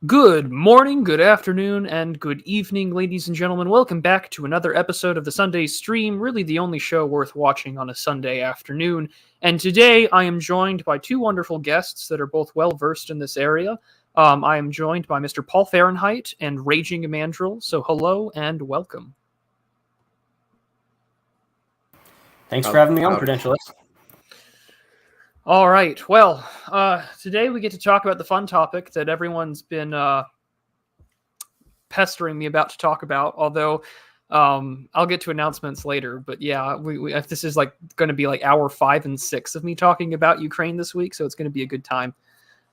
Good morning, good afternoon, and good evening, ladies and gentlemen. Welcome back to another episode of the Sunday Stream, really the only show worth watching on a Sunday afternoon. And today I am joined by two wonderful guests that are both well versed in this area. I am joined by Mr. Paul Fahrenheidt and Raging Mandrill. So hello and welcome. Thanks for having me on, Prudentialist. All right. Well, today we get to talk about the fun topic that everyone's been pestering me about to talk about. Although I'll get to announcements later. But yeah, this is like going to be like hour 5 and 6 of me talking about Ukraine this week, so it's going to be a good time.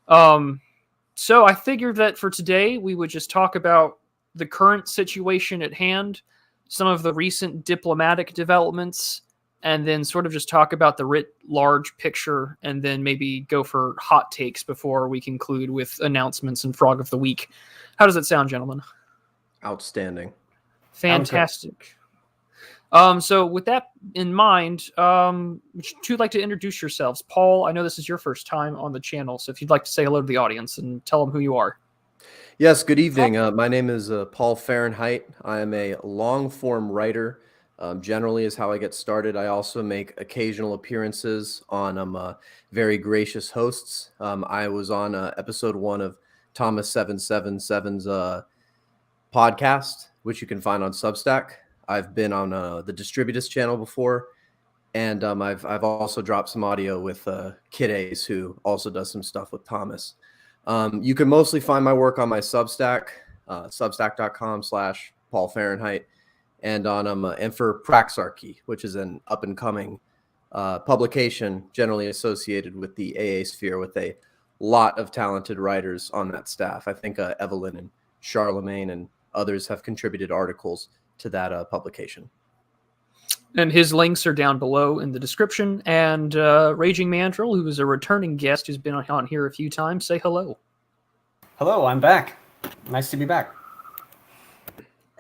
So I figured that for today we would just talk about the current situation at hand, some of the recent diplomatic developments, and then sort of just talk about the writ large picture, and then maybe go for hot takes before we conclude with announcements and Frog of the Week. How does it sound, gentlemen? Outstanding. Fantastic. So with that in mind, would you like to introduce yourselves? Paul, I know this is your first time on the channel, so if you'd like to say hello to the audience and tell them who you are. Yes, good evening. My name is Paul Fahrenheidt. I am a long-form writer. Generally is how I get started. I also make occasional appearances on very gracious hosts. I was on episode 1 of Thomas 777's podcast, which you can find on Substack. I've been on the Distributist channel before, and I've also dropped some audio with Kid Ace, who also does some stuff with Thomas. You can mostly find my work on my Substack, substack.com/Paul Fahrenheidt. And on and for Praxarchy, which is an up-and-coming publication generally associated with the AA sphere, with a lot of talented writers on that staff. I think Evelyn and Charlemagne and others have contributed articles to that publication. And his links are down below in the description. And Raging Mandrill, who is a returning guest who's been on here a few times, say hello. Hello, I'm back. Nice to be back.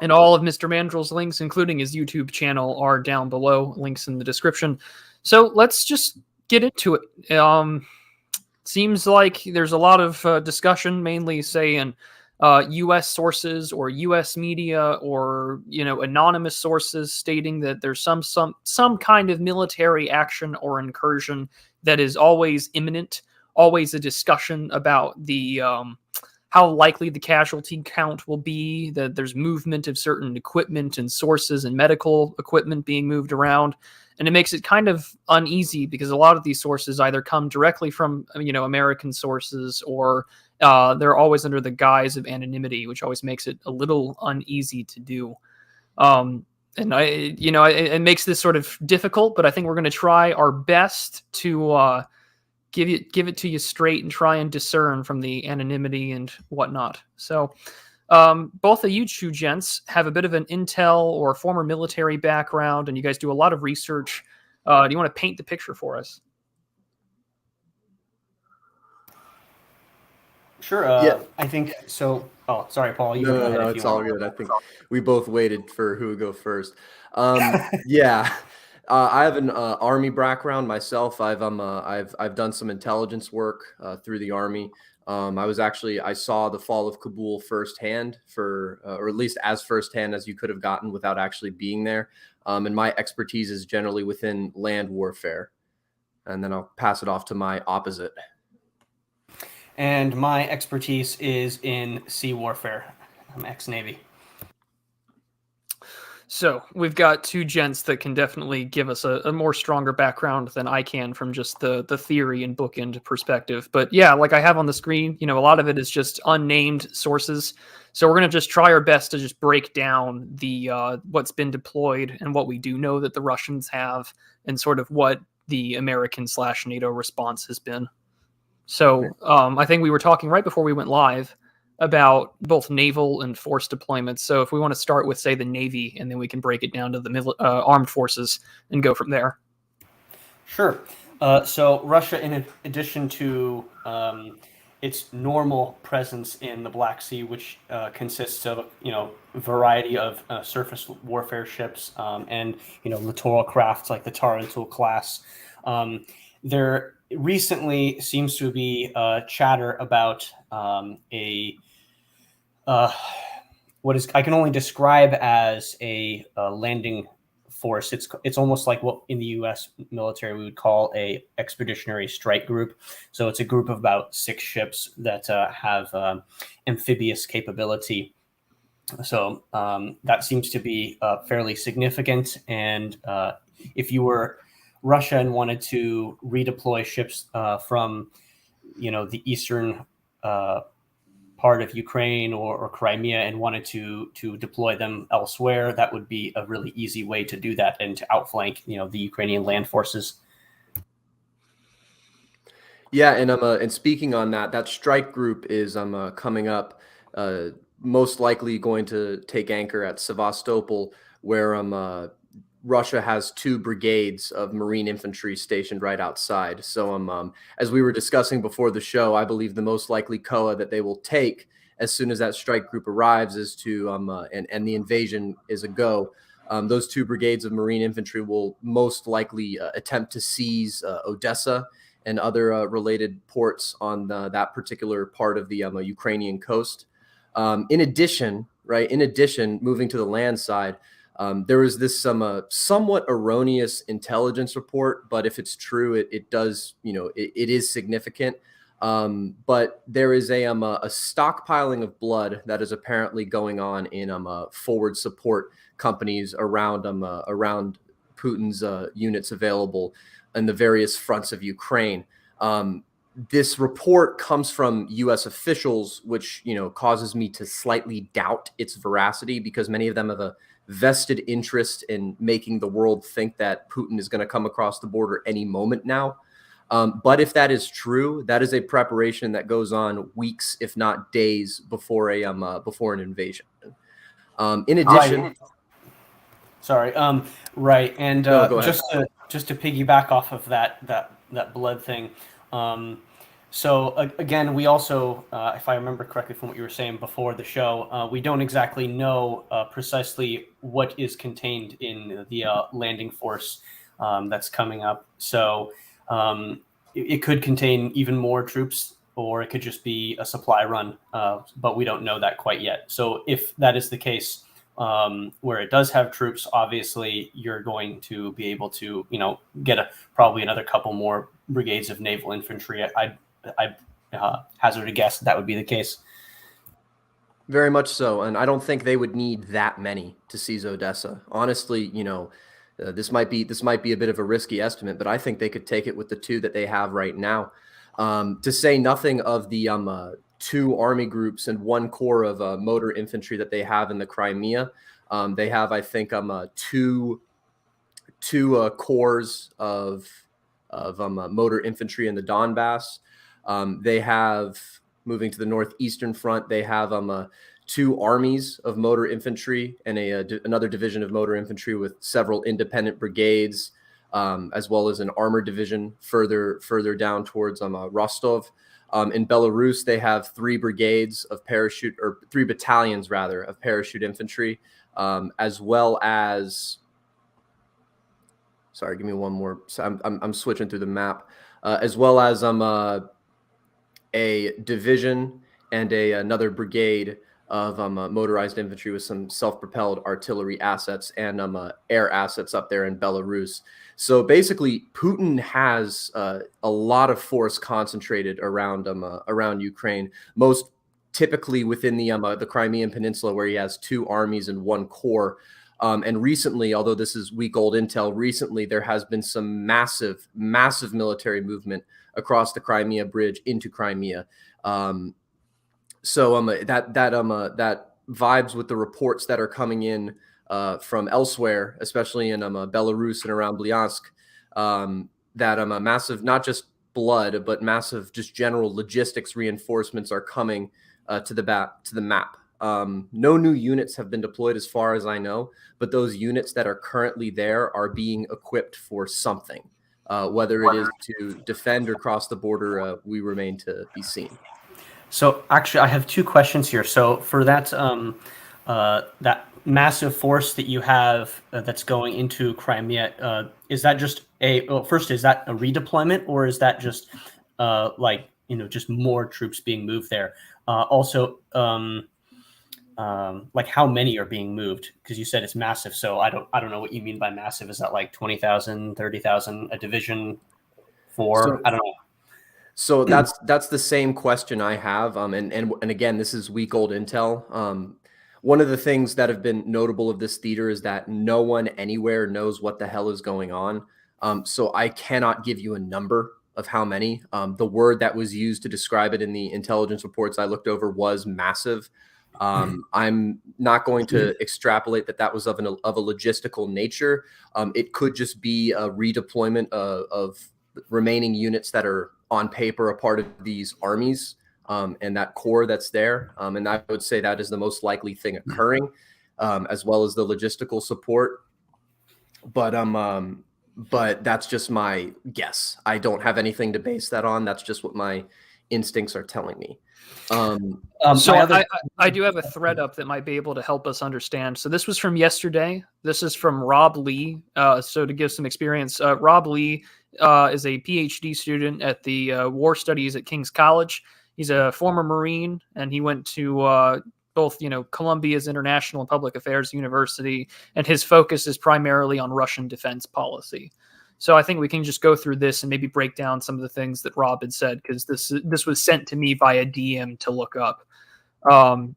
And all of Mr. Mandrill's links, including his YouTube channel, are down below. Links in the description. So let's just get into it. Seems like there's a lot of discussion, mainly, say, in U.S. sources or U.S. media or, anonymous sources stating that there's some kind of military action or incursion that is always imminent, always a discussion about the how likely the casualty count will be, that there's movement of certain equipment and sources and medical equipment being moved around. And it makes it kind of uneasy because a lot of these sources either come directly from, American sources, or they're always under the guise of anonymity, which always makes it a little uneasy to do. And it makes this sort of difficult, but I think we're going to try our best to give it to you straight and try and discern from the anonymity and whatnot. So both of you two gents have a bit of an intel or former military background, and you guys do a lot of research. Do you want to paint the picture for us? Sure. Yeah. I think so. Oh, sorry, Paul. You go ahead No, if it's you all want. good. I think we both waited for who would go first. Yeah. I have an Army background myself. I've done some intelligence work through the Army. I saw the fall of Kabul firsthand, or at least as firsthand as you could have gotten without actually being there. And my expertise is generally within land warfare. And then I'll pass it off to my opposite. And my expertise is in sea warfare. I'm ex-Navy. So we've got two gents that can definitely give us a more stronger background than I can from just the theory and bookend perspective. But yeah, like I have on the screen, a lot of it is just unnamed sources. So we're going to just try our best to just break down the what's been deployed and what we do know that the Russians have, and sort of what the American/NATO response has been. So I think we were talking right before we went live about both naval and force deployments. So if we want to start with, say, the Navy, and then we can break it down to the armed forces and go from there. Sure. So Russia, in addition to its normal presence in the Black Sea, which consists of a variety of surface warfare ships and littoral crafts like the Tarantul class, they're recently seems to be chatter about what is I can only describe as a landing force. It's almost like what in the U.S. military we would call a expeditionary strike group. So it's a group of about 6 ships that have amphibious capability. So that seems to be fairly significant. And if you were Russia and wanted to redeploy ships from, the eastern part of Ukraine or Crimea and wanted to deploy them elsewhere, that would be a really easy way to do that and to outflank, the Ukrainian land forces. Yeah, and speaking on that strike group is coming up, most likely going to take anchor at Sevastopol, where Russia has 2 brigades of Marine infantry stationed right outside. So as we were discussing before the show, I believe the most likely COA that they will take as soon as that strike group arrives is to and the invasion is a go. Those 2 brigades of Marine infantry will most likely attempt to seize Odessa and other related ports on that particular part of the Ukrainian coast. In addition, moving to the land side, there was this somewhat erroneous intelligence report, but if it's true, it does, it is significant. But there is a stockpiling of blood that is apparently going on in forward support companies around Putin's units available in the various fronts of Ukraine. This report comes from U.S. officials, which causes me to slightly doubt its veracity, because many of them have a vested interest in making the world think that Putin is going to come across the border any moment now. But if that is true, that is a preparation that goes on weeks, if not days, before an invasion. In addition, sorry, right, and no, just to piggyback off of that blood thing. So again, we also, if I remember correctly from what you were saying before the show, we don't exactly know precisely what is contained in the landing force that's coming up. So it could contain even more troops, or it could just be a supply run, but we don't know that quite yet. So if that is the case, where it does have troops, obviously you're going to be able to, get probably another couple more brigades of naval infantry. I hazard a guess that would be the case. Very much so, and I don't think they would need that many to seize Odessa. Honestly, this might be a bit of a risky estimate, but I think they could take it with the 2 that they have right now. To say nothing of the 2 army groups and 1 corps of motor infantry that they have in the Crimea. They have, I think, two corps of motor infantry in the Donbass. They have, moving to the northeastern front, they have 2 armies of motor infantry and another division of motor infantry with several independent brigades, as well as an armored division further down towards Rostov. In Belarus, they have 3 battalions of parachute infantry, as well as. Sorry, give me one more. So I'm switching through the map, as well as a division and another brigade of motorized infantry with some self-propelled artillery assets and air assets up there in Belarus. So basically, Putin has a lot of force concentrated around Ukraine, most typically within the Crimean Peninsula, where he has 2 armies and 1 corps. And recently, although this is week-old intel, recently there has been some massive military movement across the Crimea Bridge into Crimea. So that vibes with the reports that are coming in from elsewhere, especially in Belarus and around Bryansk, that massive, not just blood, but massive just general logistics reinforcements are coming to the map. No new units have been deployed as far as I know, but those units that are currently there are being equipped for something. Whether it is to defend or cross the border, we remain to be seen. So actually, I have 2 questions here. So for that that massive force that you have that's going into Crimea, is that just first, is that a redeployment, or is that just just more troops being moved there? Also, like how many are being moved? Because you said it's massive, so I don't know what you mean by massive. Is that like 20,000, 30,000 a division? I don't know. So that's the same question I have. And again, this is week old intel. One of the things that have been notable of this theater is that no one anywhere knows what the hell is going on. So I cannot give you a number of how many. The word that was used to describe it in the intelligence reports I looked over was massive. I'm not going to extrapolate that was of a logistical nature. It could just be a redeployment of remaining units that are on paper a part of these armies and that core that's there. And I would say that is the most likely thing occurring, as well as the logistical support. But that's just my guess. I don't have anything to base that on. That's just what my instincts are telling me. I do have a thread up that might be able to help us understand. So this was from yesterday. This is from Rob Lee. So to give some experience, Rob Lee is a PhD student at the War Studies at King's College. He's a former Marine, and he went to both, Columbia's International and Public Affairs University, and his focus is primarily on Russian defense policy. So I think we can just go through this and maybe break down some of the things that Rob had said, because this was sent to me via DM to look up.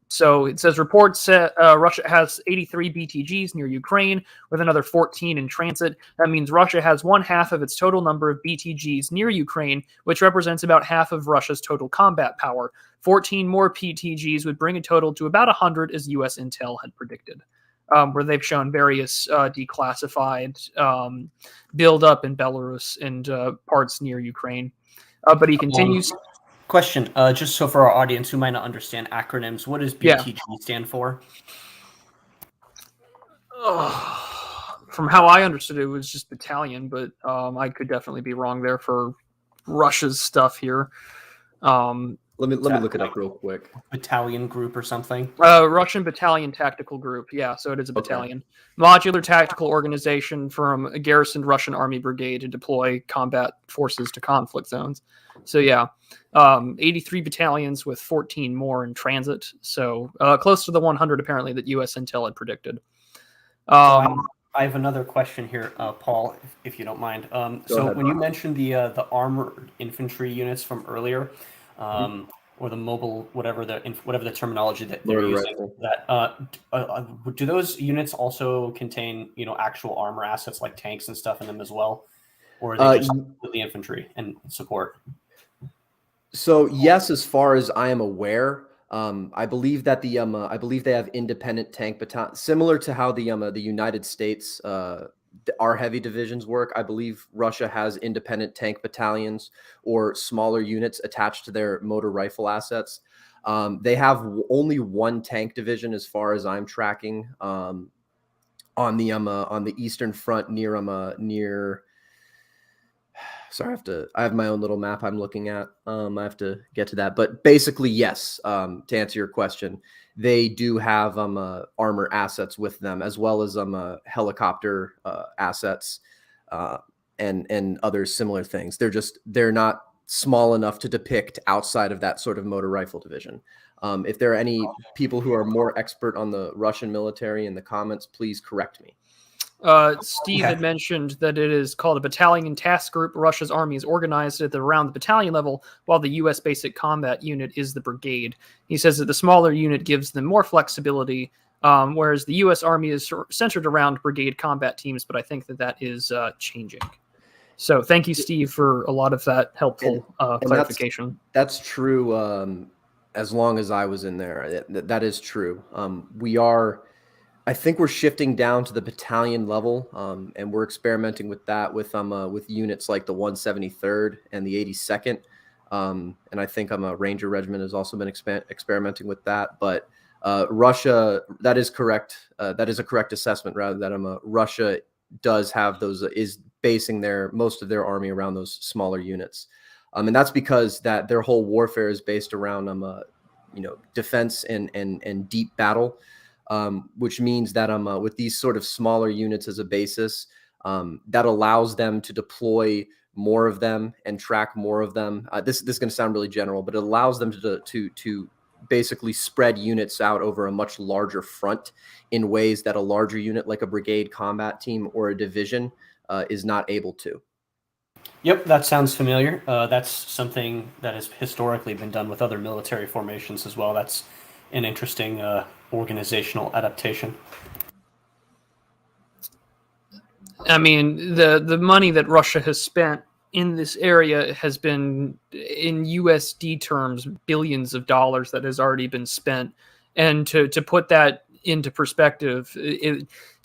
So it says reports say Russia has 83 BTGs near Ukraine, with another 14 in transit. That means Russia has one half of its total number of BTGs near Ukraine, which represents about half of Russia's total combat power. 14 more BTGs would bring a total to about 100, as U.S. intel had predicted. Where they've shown various declassified buildup in Belarus and parts near Ukraine. But he continues. Question, just so for our audience who might not understand acronyms, what does BTG stand for? From how I understood it was just battalion, but I could definitely be wrong there for Russia's stuff here. Let me look it up real quick. Battalion group or something? Russian battalion tactical group. Yeah, so it is a battalion. Okay. Modular tactical organization from a garrisoned Russian army brigade to deploy combat forces to conflict zones. So yeah, 83 battalions with 14 more in transit. So close to the 100 apparently that U.S. intel had predicted. I have another question here, Paul, if you don't mind. So when you mentioned the armored infantry units from earlier, or the mobile, whatever the terminology that they're using, do those units also contain actual armor assets like tanks and stuff in them as well, or are they just the infantry and support? So yes, as far as I am aware, I believe that I believe they have independent tank battalions, similar to how the United States our heavy divisions work. I believe Russia has independent tank battalions or smaller units attached to their motor rifle assets. They have only one tank division, as far as I'm tracking, on the Eastern Front near. Sorry, I have my own little map I'm looking at. I have to get to that, but basically, yes. To answer your question, they do have armor assets with them, as well as helicopter assets and other similar things. They're not small enough to depict outside of that sort of motor rifle division. If there are any people who are more expert on the Russian military in the comments, please correct me. Steve had mentioned that it is called a battalion task group. Russia's army is organized at around the battalion level, while the U.S. basic combat unit is the brigade. He says that the smaller unit gives them more flexibility, whereas the U.S. army is centered around brigade combat teams, but I think that is changing. So thank you, Steve, for a lot of that helpful clarification. That's true. As long as I was in there, that is true. I think we're shifting down to the battalion level, and we're experimenting with that with units like the 173rd and the 82nd, and I think a Ranger Regiment has also been experimenting with that. But Russia, that is correct. That is a correct assessment. Rather, that Russia does have those, is basing most of their army around those smaller units, and that's because that their whole warfare is based around defense and deep battle. which means that with these sort of smaller units as a basis, that allows them to deploy more of them and track more of them. This is going to sound really general, but it allows them to basically spread units out over a much larger front in ways that a larger unit like a brigade combat team or a division is not able to. Yep, that sounds familiar. That's something that has historically been done with other military formations as well. That's an interesting organizational adaptation. I mean, the money that Russia has spent in this area has been, in USD terms, billions of dollars that has already been spent. And to put that into perspective,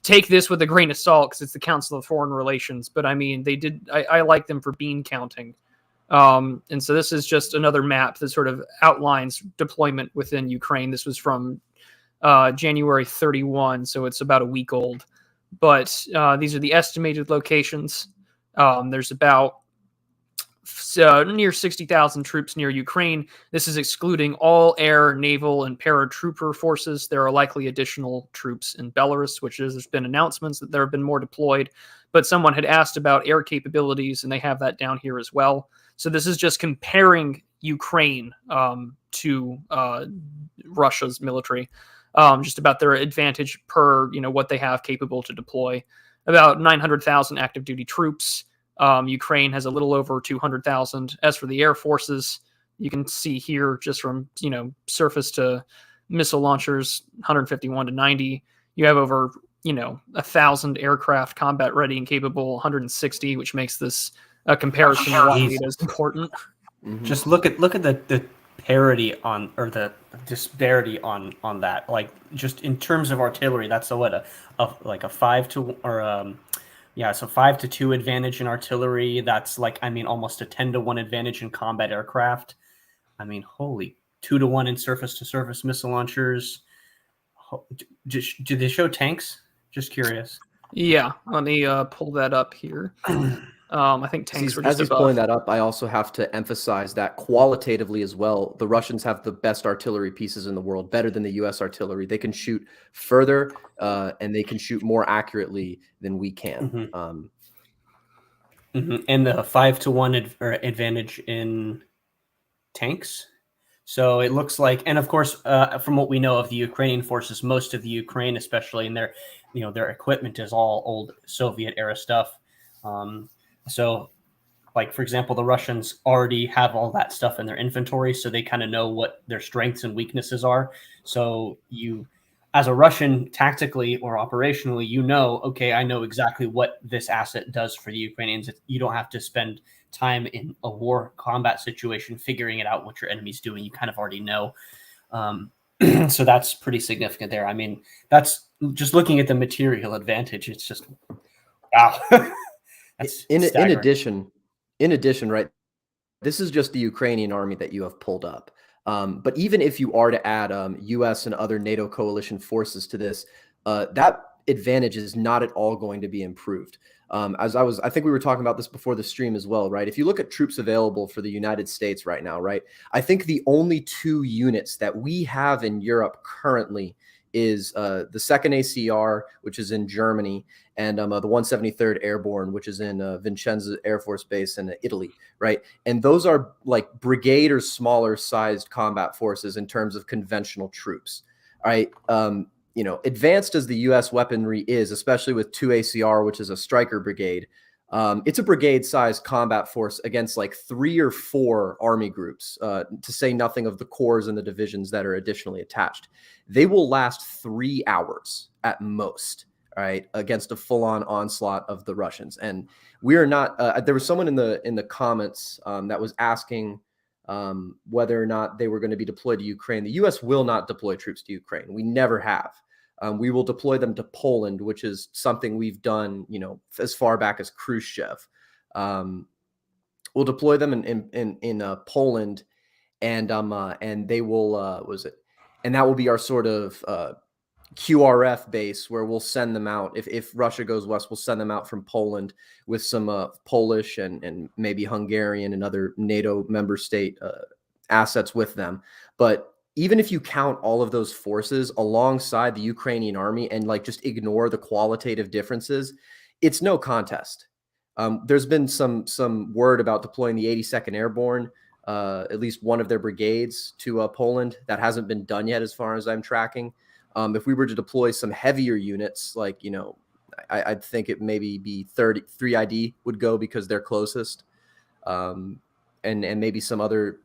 take this with a grain of salt because it's the Council of Foreign Relations. But I mean, I like them for bean counting. And so this is just another map that sort of outlines deployment within Ukraine. This was from January 31, so it's about a week old. But these are the estimated locations. There's about near 60,000 troops near Ukraine. This is excluding all air, naval, and paratrooper forces. There are likely additional troops in Belarus, which there's been announcements that there have been more deployed. But someone had asked about air capabilities, and they have that down here as well. So this is just comparing Ukraine to Russia's military, just about their advantage per what they have capable to deploy. About 900,000 active duty troops. Ukraine has a little over 200,000. As for the air forces, you can see here just from surface to missile launchers, 151 to 90. You have over 1,000 aircraft combat ready and capable, 160, which makes this a comparison why it is important. Mm-hmm. Just look at the parity on, or the disparity on that. Like, just in terms of artillery, that's a 5 to, or so 5 to 2 advantage in artillery. That's almost a 10 to 1 advantage in combat aircraft. I mean, holy, 2 to 1 in surface to surface missile launchers. Do they show tanks? Just curious. Yeah, let me pull that up here. I think tanks were just as he's pulling that up. I also have to emphasize that qualitatively as well, the Russians have the best artillery pieces in the world, better than the U.S. artillery. They can shoot further and they can shoot more accurately than we can. Mm-hmm. And the 5 to 1 advantage in tanks. So it looks like, and of course, from what we know of the Ukrainian forces, most of the Ukraine, especially in their equipment, is all old Soviet era stuff. So, for example, the Russians already have all that stuff in their inventory, so they kind of know what their strengths and weaknesses are. So you, as a Russian, tactically or operationally, okay, I know exactly what this asset does for the Ukrainians. You don't have to spend time in a war combat situation figuring it out what your enemy's doing. You kind of already know. So that's pretty significant there. I mean, that's just looking at the material advantage. It's just, wow. In addition, right, this is just the Ukrainian army that you have pulled up. But even if you are to add U.S. and other NATO coalition forces to this, that advantage is not at all going to be improved. I think we were talking about this before the stream as well, right? If you look at troops available for the United States right now, right, I think the only 2 units that we have in Europe currently is the 2nd ACR, which is in Germany, and the 173rd Airborne, which is in Vicenza Air Force Base in Italy, right? And those are like brigade or smaller sized combat forces in terms of conventional troops, right? Advanced as the U.S. weaponry is, especially with 2 ACR, which is a striker brigade, it's a brigade-sized combat force against 3 or 4 army groups, to say nothing of the corps and the divisions that are additionally attached. They will last 3 hours at most, right, against a full-on onslaught of the Russians. And we are not. There was someone in the comments that was asking whether or not they were going to be deployed to Ukraine. The U.S. will not deploy troops to Ukraine. We never have. We will deploy them to Poland, which is something we've done, as far back as Khrushchev. We'll deploy them in Poland, and they will and that will be our sort of QRF base where we'll send them out. If Russia goes west, we'll send them out from Poland with some Polish and maybe Hungarian and other NATO member state assets with them. But even if you count all of those forces alongside the Ukrainian army and like just ignore the qualitative differences, it's no contest. There's been some word about deploying the 82nd Airborne, at least one of their brigades, to Poland. That hasn't been done yet, as far as I'm tracking. If we were to deploy some heavier units, like, you know, I'd think it maybe be 3ID would go because they're closest, and maybe some other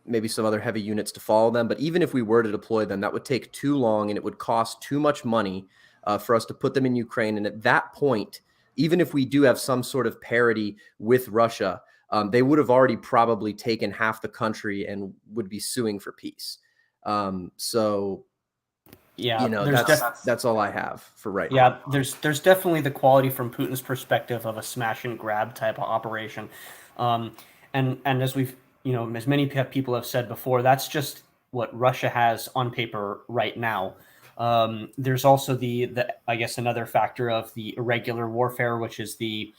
heavy units to follow them. But even if we were to deploy them, that would take too long and it would cost too much money for us to put them in Ukraine. And at that point, even if we do have some sort of parity with Russia, they would have already probably taken half the country and would be suing for peace. So, yeah, you know, that's all I have for right now. Yeah, there's definitely the quality from Putin's perspective of a smash and grab type of operation, and as we've, you know, as many people have said before, that's just what Russia has on paper right now. There's also the I guess another factor of the irregular warfare, which is the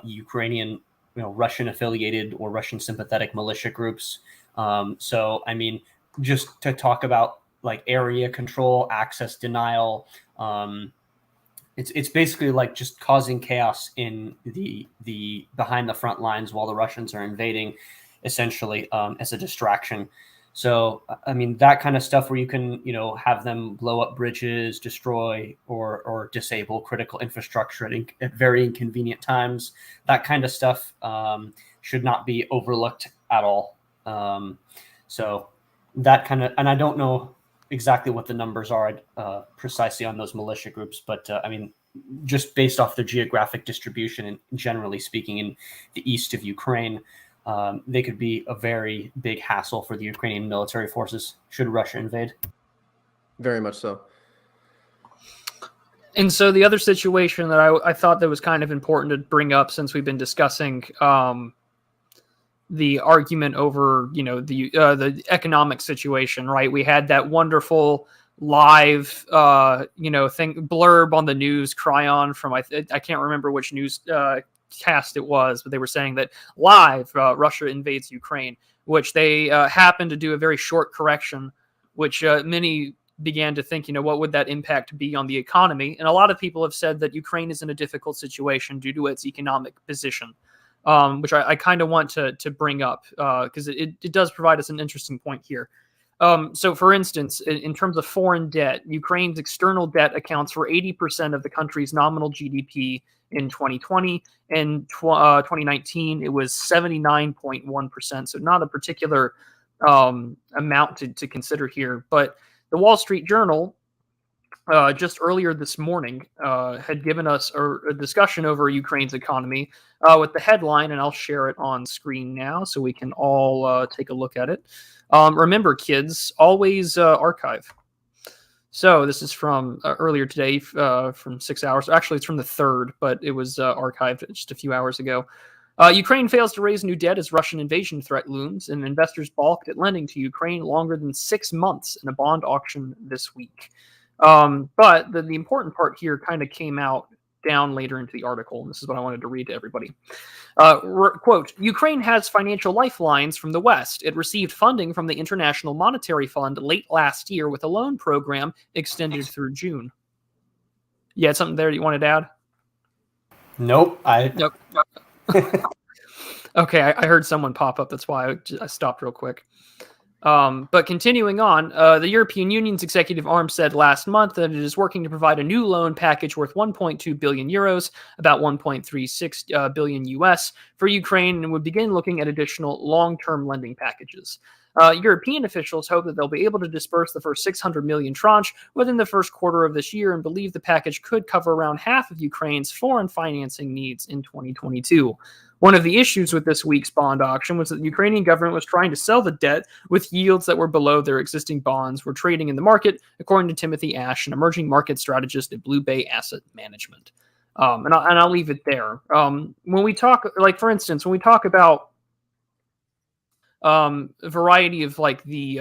Ukrainian, you know, Russian affiliated or Russian sympathetic militia groups. So I mean, just to talk about like area control, access denial, it's basically like just causing chaos in the behind the front lines while the Russians are invading, essentially, as a distraction. So, I mean, that kind of stuff where you can, you know, have them blow up bridges, destroy or disable critical infrastructure at very inconvenient times. That kind of stuff should not be overlooked at all. So that kind of, and I don't know exactly what the numbers are precisely on those militia groups, but I mean, just based off their geographic distribution and generally speaking in the east of Ukraine, they could be a very big hassle for the Ukrainian military forces should Russia invade. Very much so. And so the other situation that I thought that was kind of important to bring up, since we've been discussing the argument over, you know, the economic situation, right? We had that wonderful live, you know, blurb on the news, Cryon from I can't remember which news cast it was, but they were saying that live Russia invades Ukraine, which they happened to do a very short correction, which many began to think, you know, what would that impact be on the economy? And a lot of people have said that Ukraine is in a difficult situation due to its economic position. Which I kind of want to bring up because it does provide us an interesting point here. So, for instance, in terms of foreign debt, Ukraine's external debt accounts for 80% of the country's nominal GDP in 2020. In 2019, it was 79.1%. So not a particular amount to consider here. But the Wall Street Journal, just earlier this morning, had given us a discussion over Ukraine's economy with the headline, and I'll share it on screen now so we can all take a look at it. Remember, kids, always archive. So this is from earlier today, from 6 hours. Actually, it's from the 3rd, but it was archived just a few hours ago. Ukraine fails to raise new debt as Russian invasion threat looms, and investors balked at lending to Ukraine longer than 6 months in a bond auction this week. But the important part here kind of came out down later into the article, and this is what I wanted to read to everybody. Quote, Ukraine has financial lifelines from the West. It received funding from the International Monetary Fund late last year with a loan program extended through June. You had something there you wanted to add? Nope. Nope. Okay, I heard someone pop up. That's why I stopped real quick. But continuing on, the European Union's executive arm said last month that it is working to provide a new loan package worth 1.2 billion euros, about 1.36 billion US, for Ukraine, and would begin looking at additional long-term lending packages. European officials hope that they'll be able to disperse the first 600 million tranche within the first quarter of this year and believe the package could cover around half of Ukraine's foreign financing needs in 2022. One of the issues with this week's bond auction was that the Ukrainian government was trying to sell the debt with yields that were below their existing bonds were trading in the market, according to Timothy Ash, an emerging market strategist at Blue Bay Asset Management. And I'll leave it there. When we talk, like, for instance, when we talk about a variety of like the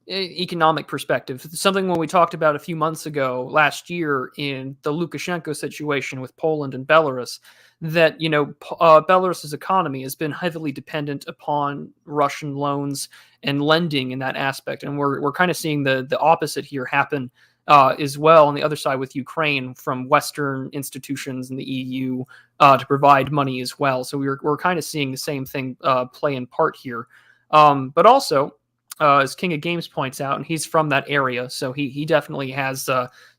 economic perspective. Something when we talked about a few months ago, last year, in the Lukashenko situation with Poland and Belarus, that Belarus's economy has been heavily dependent upon Russian loans and lending in that aspect, and we're kind of seeing the opposite here happen as well on the other side with Ukraine, from Western institutions in the EU to provide money as well. So we're kind of seeing the same thing play in part here, but also. As King of Games points out, and he's from that area, so he definitely has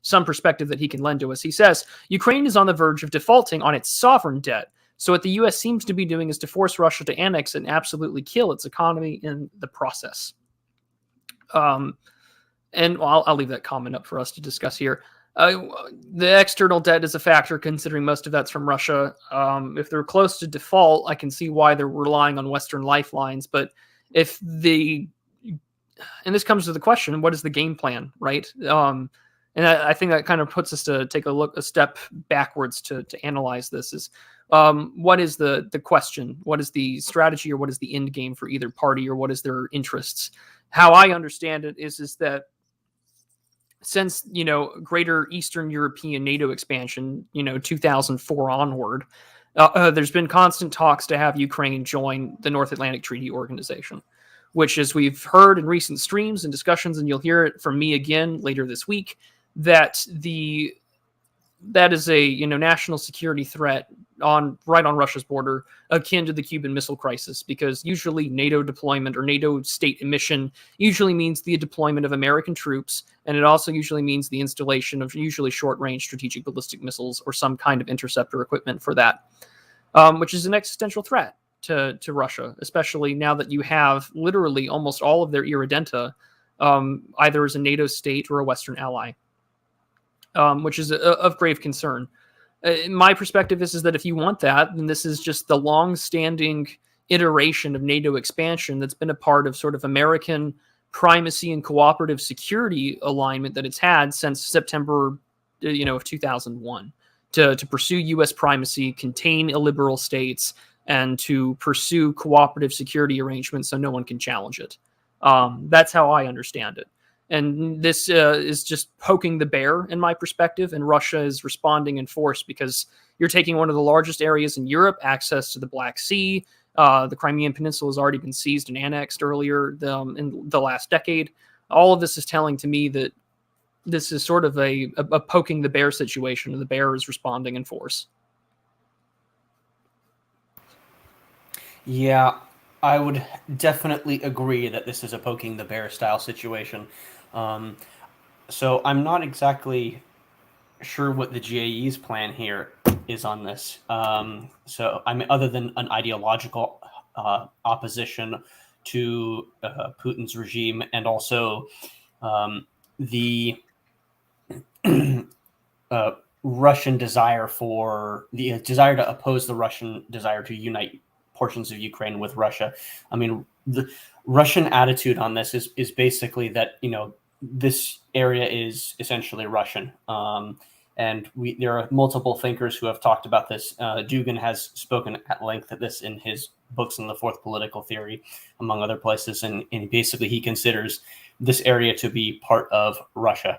some perspective that he can lend to us. He says, Ukraine is on the verge of defaulting on its sovereign debt. So what the U.S. seems to be doing is to force Russia to annex and absolutely kill its economy in the process. And I'll leave that comment up for us to discuss here. The external debt is a factor, considering most of that's from Russia. If they're close to default, I can see why they're relying on Western lifelines. But if and this comes to the question, what is the game plan, right? And I think that kind of puts us to take a step backwards to analyze this. Is what is the question? What is the strategy, or what is the end game for either party, or what is their interests? How I understand it is that since greater Eastern European NATO expansion, 2004 onward, there's been constant talks to have Ukraine join the North Atlantic Treaty Organization, which, as we've heard in recent streams and discussions, and you'll hear it from me again later this week, that is a national security threat right on Russia's border, akin to the Cuban Missile Crisis, because usually NATO deployment or NATO state emission usually means the deployment of American troops, and it also usually means the installation of usually short-range strategic ballistic missiles or some kind of interceptor equipment for that, which is an existential threat to Russia, especially now that you have literally almost all of their irredenta either as a NATO state or a Western ally, which is of grave concern. My perspective is that if you want that, then this is just the long-standing iteration of NATO expansion that's been a part of sort of American primacy and cooperative security alignment that it's had since September of 2001, to pursue U.S. primacy, contain illiberal states, and to pursue cooperative security arrangements so no one can challenge it. That's how I understand it. And this is just poking the bear, in my perspective, and Russia is responding in force because you're taking one of the largest areas in Europe, access to the Black Sea. The Crimean Peninsula has already been seized and annexed earlier in the last decade. All of this is telling to me that this is sort of a poking the bear situation, and the bear is responding in force. Yeah, I would definitely agree that this is a poking the bear style situation. So I'm not exactly sure what the GAE's plan here is on this. So I mean, other than an ideological opposition to Putin's regime, and also the Russian desire to oppose the Russian desire to unite portions of Ukraine with Russia. I mean, the Russian attitude on this is basically that, this area is essentially Russian. And there are multiple thinkers who have talked about this. Dugin has spoken at length at this in his books on the Fourth Political Theory, among other places. And basically he considers this area to be part of Russia,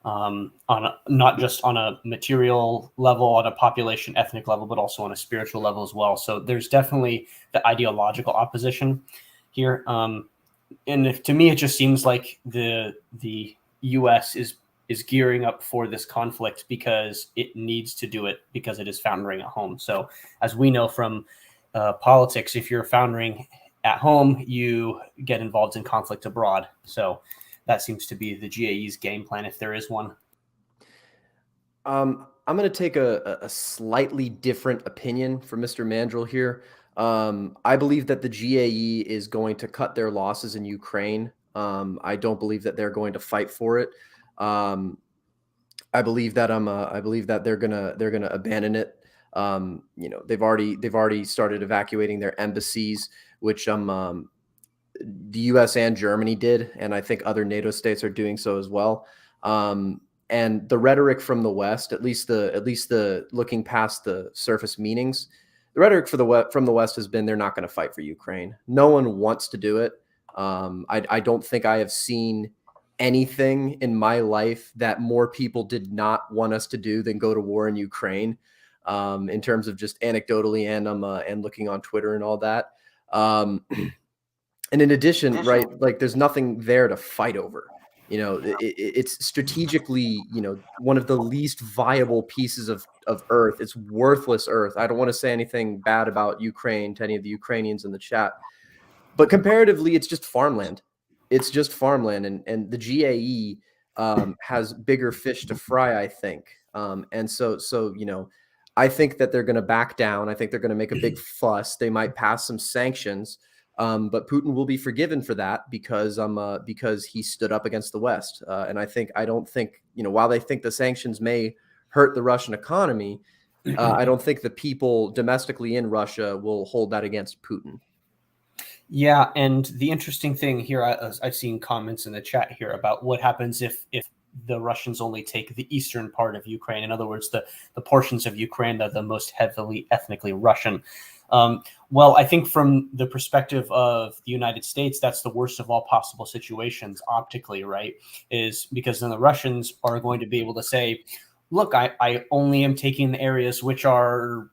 not just on a material level, on a population, ethnic level, but also on a spiritual level as well. So there's definitely the ideological opposition here. And to me, it just seems like the U.S. is gearing up for this conflict because it needs to do it, because it is foundering at home. So as we know from politics, if you're foundering at home, you get involved in conflict abroad. So that seems to be the GAE's game plan, if there is one. I'm going to take a slightly different opinion from Mr. Mandrill here. I believe that the GAE is going to cut their losses in Ukraine. I don't believe that they're going to fight for it. I believe that they're gonna abandon it. They've already started evacuating their embassies, which the U.S. and Germany did, and I think other NATO states are doing so as well. And the rhetoric from the West, at least the looking past the surface meanings, the rhetoric from the West has been they're not going to fight for Ukraine. No one wants to do it. I don't think I have seen anything in my life that more people did not want us to do than go to war in Ukraine, in terms of just anecdotally and looking on Twitter and all that. And in addition, right, like there's nothing there to fight over. It's strategically, one of the least viable pieces of earth. It's worthless earth. I don't want to say anything bad about Ukraine to any of the Ukrainians in the chat, but comparatively, it's just farmland. It's just farmland, and the GAE has bigger fish to fry, I think. And so I think that they're going to back down. I think they're going to make a big fuss. They might pass some sanctions, but Putin will be forgiven for that because he stood up against the West. And I don't think while they think the sanctions may hurt the Russian economy, I don't think the people domestically in Russia will hold that against Putin. Yeah, and the interesting thing here, I've seen comments in the chat here about what happens if the Russians only take the eastern part of Ukraine. In other words, the portions of Ukraine that are the most heavily ethnically Russian. Well, I think from the perspective of the United States, that's the worst of all possible situations optically, right? Is because then the Russians are going to be able to say, look, I only am taking the areas which are,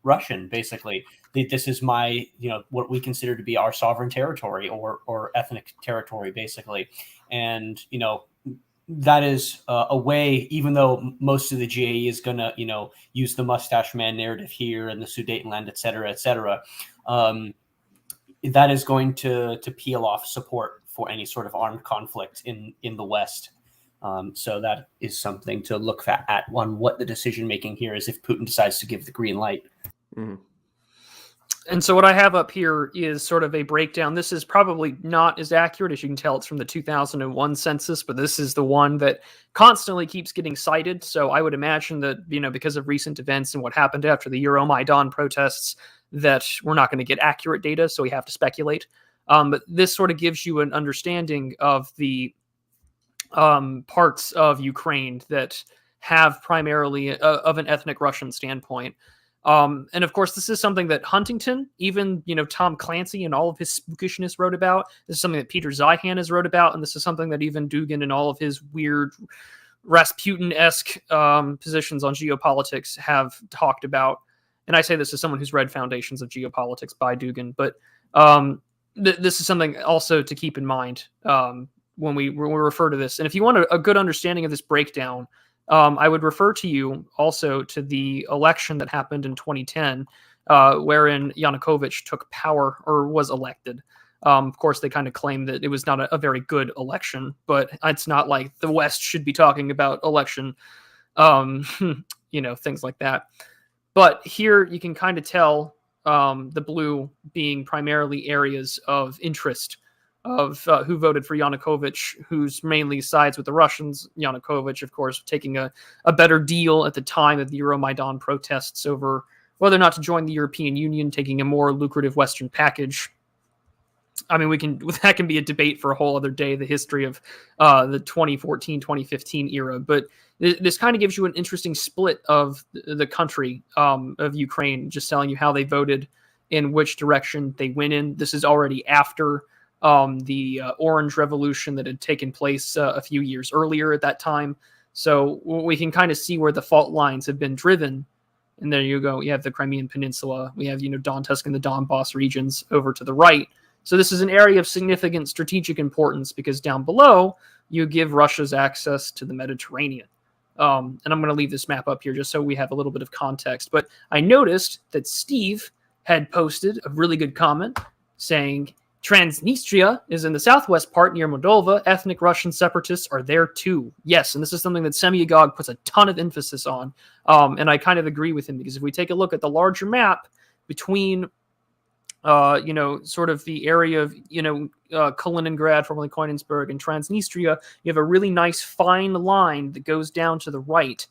Russian, basically. This is my, what we consider to be our sovereign territory or ethnic territory, basically. And, that is a way, even though most of the GAE is going to, use the mustache man narrative here and the Sudetenland, et cetera, that is going to peel off support for any sort of armed conflict in the West. So that is something to look at on what the decision making here is if Putin decides to give the green light. Mm-hmm. And so what I have up here is sort of a breakdown. This is probably not as accurate. As you can tell, it's from the 2001 census, but this is the one that constantly keeps getting cited. So I would imagine that, because of recent events and what happened after the Euromaidan protests, that we're not going to get accurate data, so we have to speculate. But this sort of gives you an understanding of the parts of Ukraine that have primarily of an ethnic Russian standpoint. And of course, this is something that Huntington, even, Tom Clancy and all of his spookishness wrote about. This is something that Peter Zeihan has wrote about. And this is something that even Dugin and all of his weird Rasputin-esque positions on geopolitics have talked about. And I say this as someone who's read Foundations of Geopolitics by Dugin. But this is something also to keep in mind when we refer to this. And if you want a good understanding of this breakdown, I would refer to you also to the election that happened in 2010, wherein Yanukovych took power or was elected. Of course, they kind of claim that it was not a very good election, but it's not like the West should be talking about election, things like that. But here you can kind of tell the blue being primarily areas of interest of who voted for Yanukovych, who's mainly sides with the Russians. Yanukovych, of course, taking a better deal at the time of the Euromaidan protests over whether or not to join the European Union, taking a more lucrative Western package. I mean, that can be a debate for a whole other day, the history of the 2014, 2015 era. But this kind of gives you an interesting split of the country of Ukraine, just telling you how they voted, in which direction they went in. This is already after the Orange Revolution that had taken place a few years earlier at that time. So we can kind of see where the fault lines have been driven. And there you go. You have the Crimean Peninsula. We have, Donetsk and the Donbass regions over to the right. So this is an area of significant strategic importance because down below, you give Russia's access to the Mediterranean. And I'm going to leave this map up here just so we have a little bit of context. But I noticed that Steve had posted a really good comment saying, Transnistria is in the southwest part near Moldova. Ethnic Russian separatists are there too. Yes, and this is something that Semyagog puts a ton of emphasis on. And I kind of agree with him because if we take a look at the larger map between, sort of the area of, Kaliningrad, formerly Koenigsberg, and Transnistria, you have a really nice fine line that goes down to the right,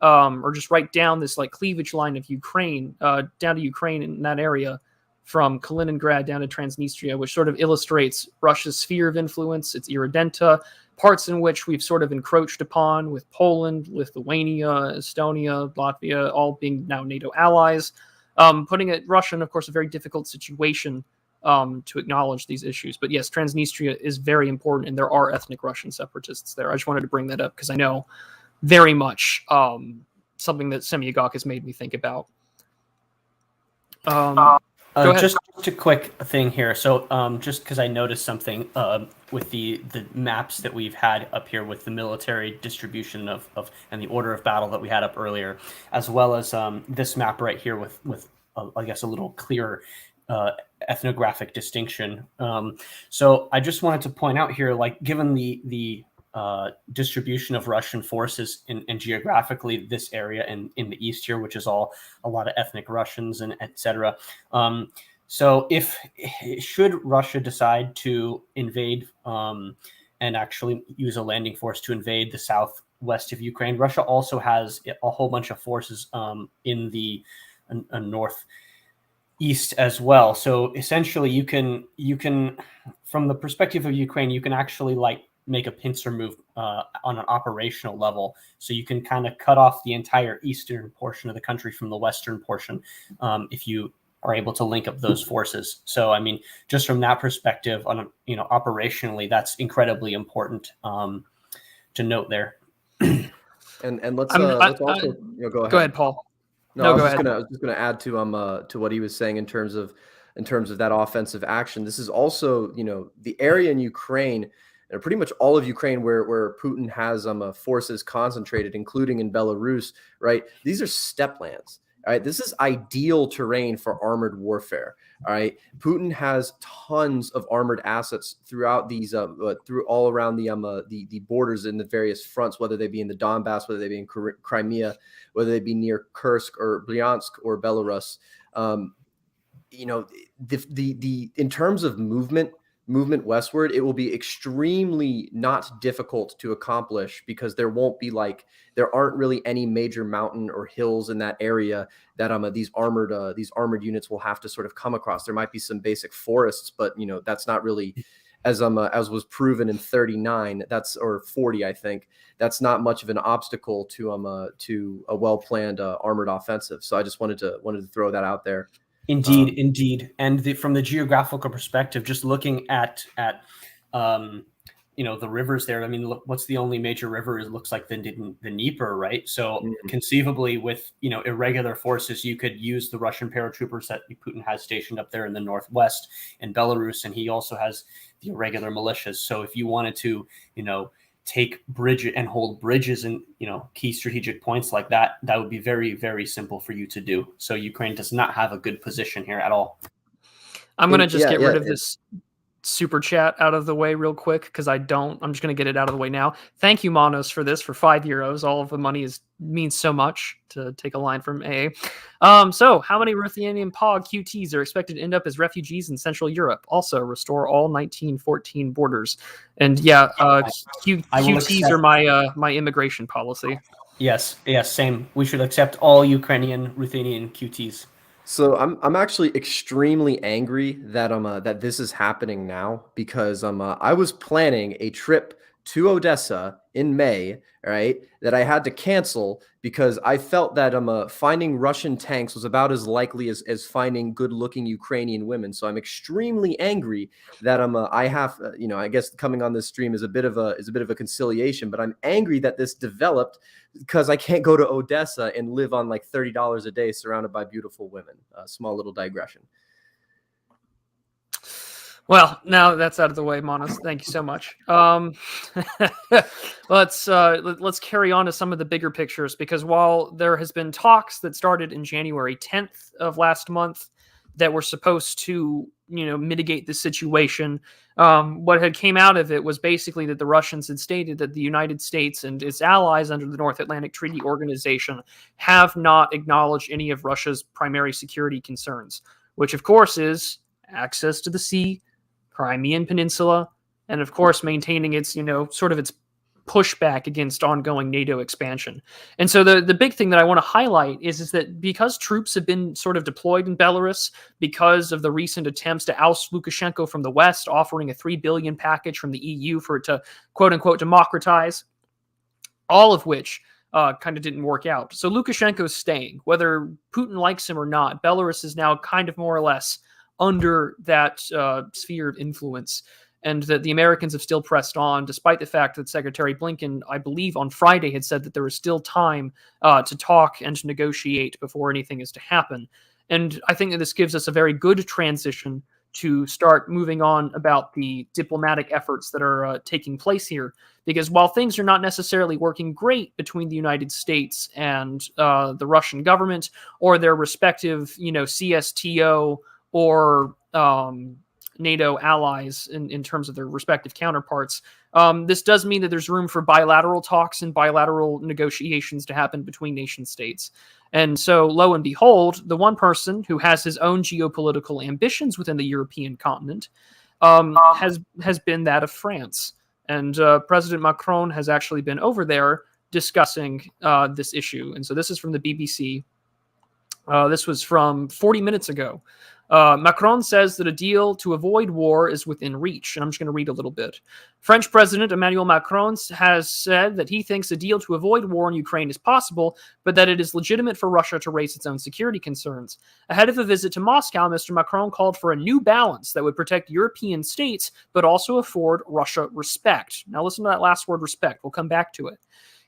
or just right down this like cleavage line of Ukraine, down to Ukraine in that area, from Kaliningrad down to Transnistria, which sort of illustrates Russia's sphere of influence, its irredenta, parts in which we've sort of encroached upon with Poland, Lithuania, Estonia, Latvia, all being now NATO allies, putting Russia in, of course, a very difficult situation to acknowledge these issues. But yes, Transnistria is very important, and there are ethnic Russian separatists there. I just wanted to bring that up because I know very much something that Semyagok has made me think about. Go ahead. Just a quick thing here. So just because I noticed something with the maps that we've had up here with the military distribution of and the order of battle that we had up earlier, as well as this map right here with I guess a little clearer ethnographic distinction. So I just wanted to point out here, like, given the distribution of Russian forces and geographically this area in the east here, which is all a lot of ethnic Russians and etc. So should Russia decide to invade and actually use a landing force to invade the southwest of Ukraine, Russia also has a whole bunch of forces in the northeast as well. So essentially you can from the perspective of Ukraine, you can actually like make a pincer move on an operational level. So you can kind of cut off the entire eastern portion of the country from the western portion if you are able to link up those forces. So, I mean, just from that perspective, operationally, that's incredibly important to note there. And let's also go ahead. Go ahead, Paul. No, I was just gonna add to what he was saying in terms of that offensive action. This is also, the area in Ukraine, and pretty much all of Ukraine where Putin has forces concentrated, including in Belarus, right? These are steppe lands. All right, this is ideal terrain for armored warfare. All right, Putin has tons of armored assets throughout these, through all around the borders in the various fronts, whether they be in the Donbass, whether they be in Crimea, whether they be near Kursk or Bryansk or Belarus. In terms of movement westward, it will be extremely not difficult to accomplish because there aren't really any major mountain or hills in that area that these armored units will have to sort of come across. There might be some basic forests, but that's not really, as was proven in 39, or 40, I think, that's not much of an obstacle to a well-planned armored offensive. So I just wanted to throw that out there. Indeed. And from the geographical perspective, just looking at the rivers there, I mean, look, what's the only major river? It looks like the Dnieper, right? So conceivably with, irregular forces, you could use the Russian paratroopers that Putin has stationed up there in the northwest in Belarus. And he also has the irregular militias. So if you wanted to, take bridges and hold bridges and key strategic points like that would be very, very simple for you to do. So Ukraine does not have a good position here at all. I'm going to just get rid of this super chat out of the way real quick because I'm just going to get it out of the way now. Thank you, Manos, for this, for €5. All of the money means so much, to take a line from AA. So how many Ruthenian POG QTs are expected to end up as refugees in Central Europe? Also, restore all 1914 borders. And QTs are my immigration policy. Yes, same. We should accept all Ukrainian Ruthenian QTs. So I'm actually extremely angry that this is happening now because I was planning a trip to Odessa in May, right, that I had to cancel because I felt that finding Russian tanks was about as likely as finding good-looking Ukrainian women. So I'm extremely angry that I have I guess coming on this stream is a bit of a conciliation, but I'm angry that this developed because I can't go to Odessa and live on like $30 a day surrounded by beautiful women. Small little digression. Well, now that's out of the way, Manos. Thank you so much. Let's carry on to some of the bigger pictures, because while there has been talks that started in January 10th of last month that were supposed to, mitigate the situation, what had came out of it was basically that the Russians had stated that the United States and its allies under the North Atlantic Treaty Organization have not acknowledged any of Russia's primary security concerns, which of course is access to the sea, Crimean Peninsula, and of course maintaining its, sort of its pushback against ongoing NATO expansion. And so the big thing that I want to highlight is that because troops have been sort of deployed in Belarus, because of the recent attempts to oust Lukashenko from the West, offering a $3 billion package from the EU for it to quote unquote democratize, all of which kind of didn't work out. So Lukashenko's staying. Whether Putin likes him or not, Belarus is now kind of more or less under that sphere of influence, and that the Americans have still pressed on, despite the fact that Secretary Blinken, I believe on Friday, had said that there is still time to talk and to negotiate before anything is to happen. And I think that this gives us a very good transition to start moving on about the diplomatic efforts that are taking place here. Because while things are not necessarily working great between the United States and the Russian government or their respective, CSTO or NATO allies in terms of their respective counterparts, this does mean that there's room for bilateral talks and bilateral negotiations to happen between nation states. And so, lo and behold, the one person who has his own geopolitical ambitions within the European continent has been that of France. And President Macron has actually been over there discussing this issue. And so this is from the BBC. This was from 40 minutes ago. Macron says that a deal to avoid war is within reach. And I'm just going to read a little bit. French President Emmanuel Macron has said that he thinks a deal to avoid war in Ukraine is possible, but that it is legitimate for Russia to raise its own security concerns. Ahead of a visit to Moscow, Mr. Macron called for a new balance that would protect European states, but also afford Russia respect. Now listen to that last word, respect. We'll come back to it.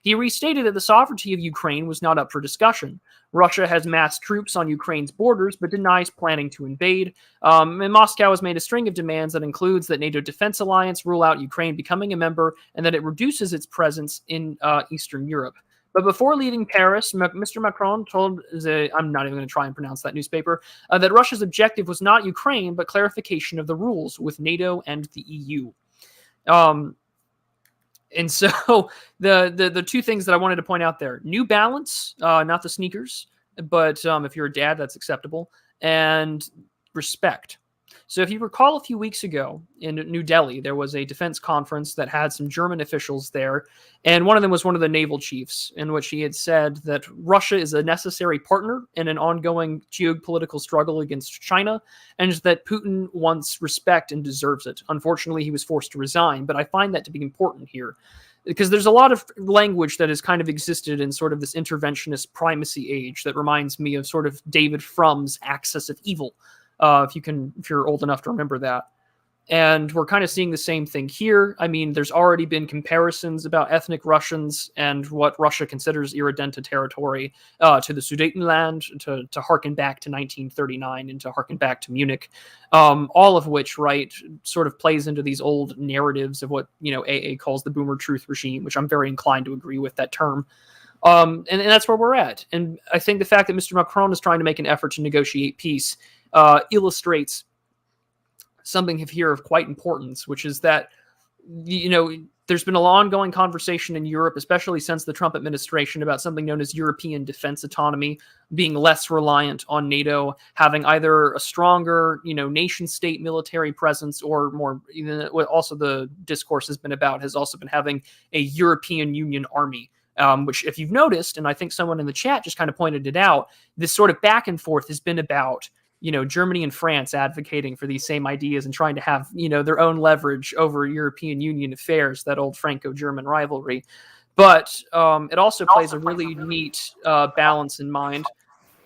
He restated that the sovereignty of Ukraine was not up for discussion. Russia has massed troops on Ukraine's borders, but denies planning to invade. And Moscow has made a string of demands that includes that NATO Defense Alliance rule out Ukraine becoming a member and that it reduces its presence in Eastern Europe. But before leaving Paris, Mr. Macron told I'm not even going to try and pronounce that newspaper, that Russia's objective was not Ukraine, but clarification of the rules with NATO and the EU. And so the two things that I wanted to point out there: New Balance, not the sneakers, but if you're a dad, that's acceptable, and respect. So if you recall, a few weeks ago in New Delhi, there was a defense conference that had some German officials there, and one of them was one of the naval chiefs, in which he had said that Russia is a necessary partner in an ongoing geopolitical struggle against China, and that Putin wants respect and deserves it. Unfortunately, he was forced to resign, but I find that to be important here, because there's a lot of language that has kind of existed in sort of this interventionist primacy age that reminds me of sort of David Fromm's Axis of Evil. If you're old enough to remember that. And we're kind of seeing the same thing here. I mean, there's already been comparisons about ethnic Russians and what Russia considers irredenta territory to the Sudetenland, to harken back to 1939 and to harken back to Munich, all of which, right, sort of plays into these old narratives of what, AA calls the boomer truth regime, which I'm very inclined to agree with that term. And that's where we're at. And I think the fact that Mr. Macron is trying to make an effort to negotiate peace illustrates something here of quite importance, which is that, there's been an ongoing conversation in Europe, especially since the Trump administration, about something known as European defense autonomy, being less reliant on NATO, having either a stronger, nation state military presence, or more, what also the discourse has been about, has also been having a European Union army. Which, if you've noticed, and I think someone in the chat just kind of pointed it out, this sort of back and forth has been about, Germany and France advocating for these same ideas and trying to have, their own leverage over European Union affairs, that old Franco-German rivalry. But it also plays a really neat balance in mind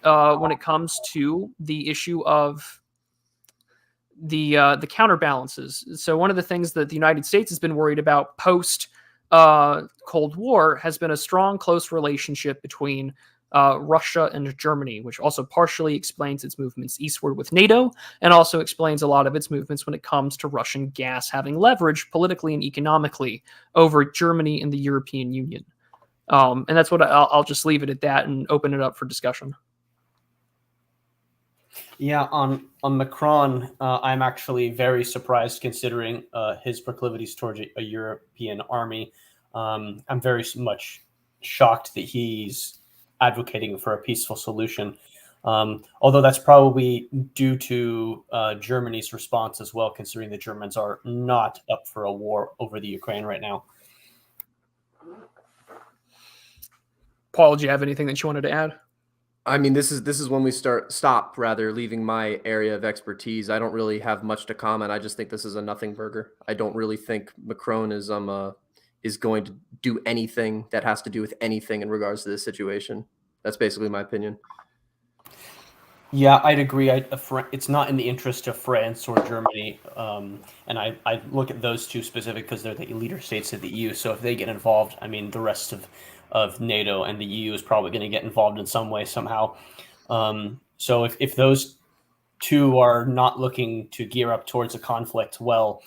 when it comes to the issue of the counterbalances. So one of the things that the United States has been worried about post Cold War has been a strong, close relationship between Russia and Germany, which also partially explains its movements eastward with NATO, and also explains a lot of its movements when it comes to Russian gas having leverage politically and economically over Germany and the European Union. And that's what I'll just leave it at that and open it up for discussion. Yeah, on Macron, I'm actually very surprised considering his proclivities towards a European army. I'm very much shocked that he's advocating for a peaceful solution, although that's probably due to Germany's response as well, considering the Germans are not up for a war over the Ukraine right now. Paul, do you have anything that you wanted to add? I mean, this is when we stop leaving my area of expertise. I don't really have much to comment. I just think this is a nothing burger. I don't really think Macron is going to do anything that has to do with anything in regards to this situation. That's basically my opinion. Yeah, I'd agree. It's not in the interest of France or Germany, and I look at those two specific because they're the leader states of the EU. So if they get involved, I mean, the rest of NATO and the EU is probably going to get involved in some way somehow. So if those two are not looking to gear up towards a conflict, well,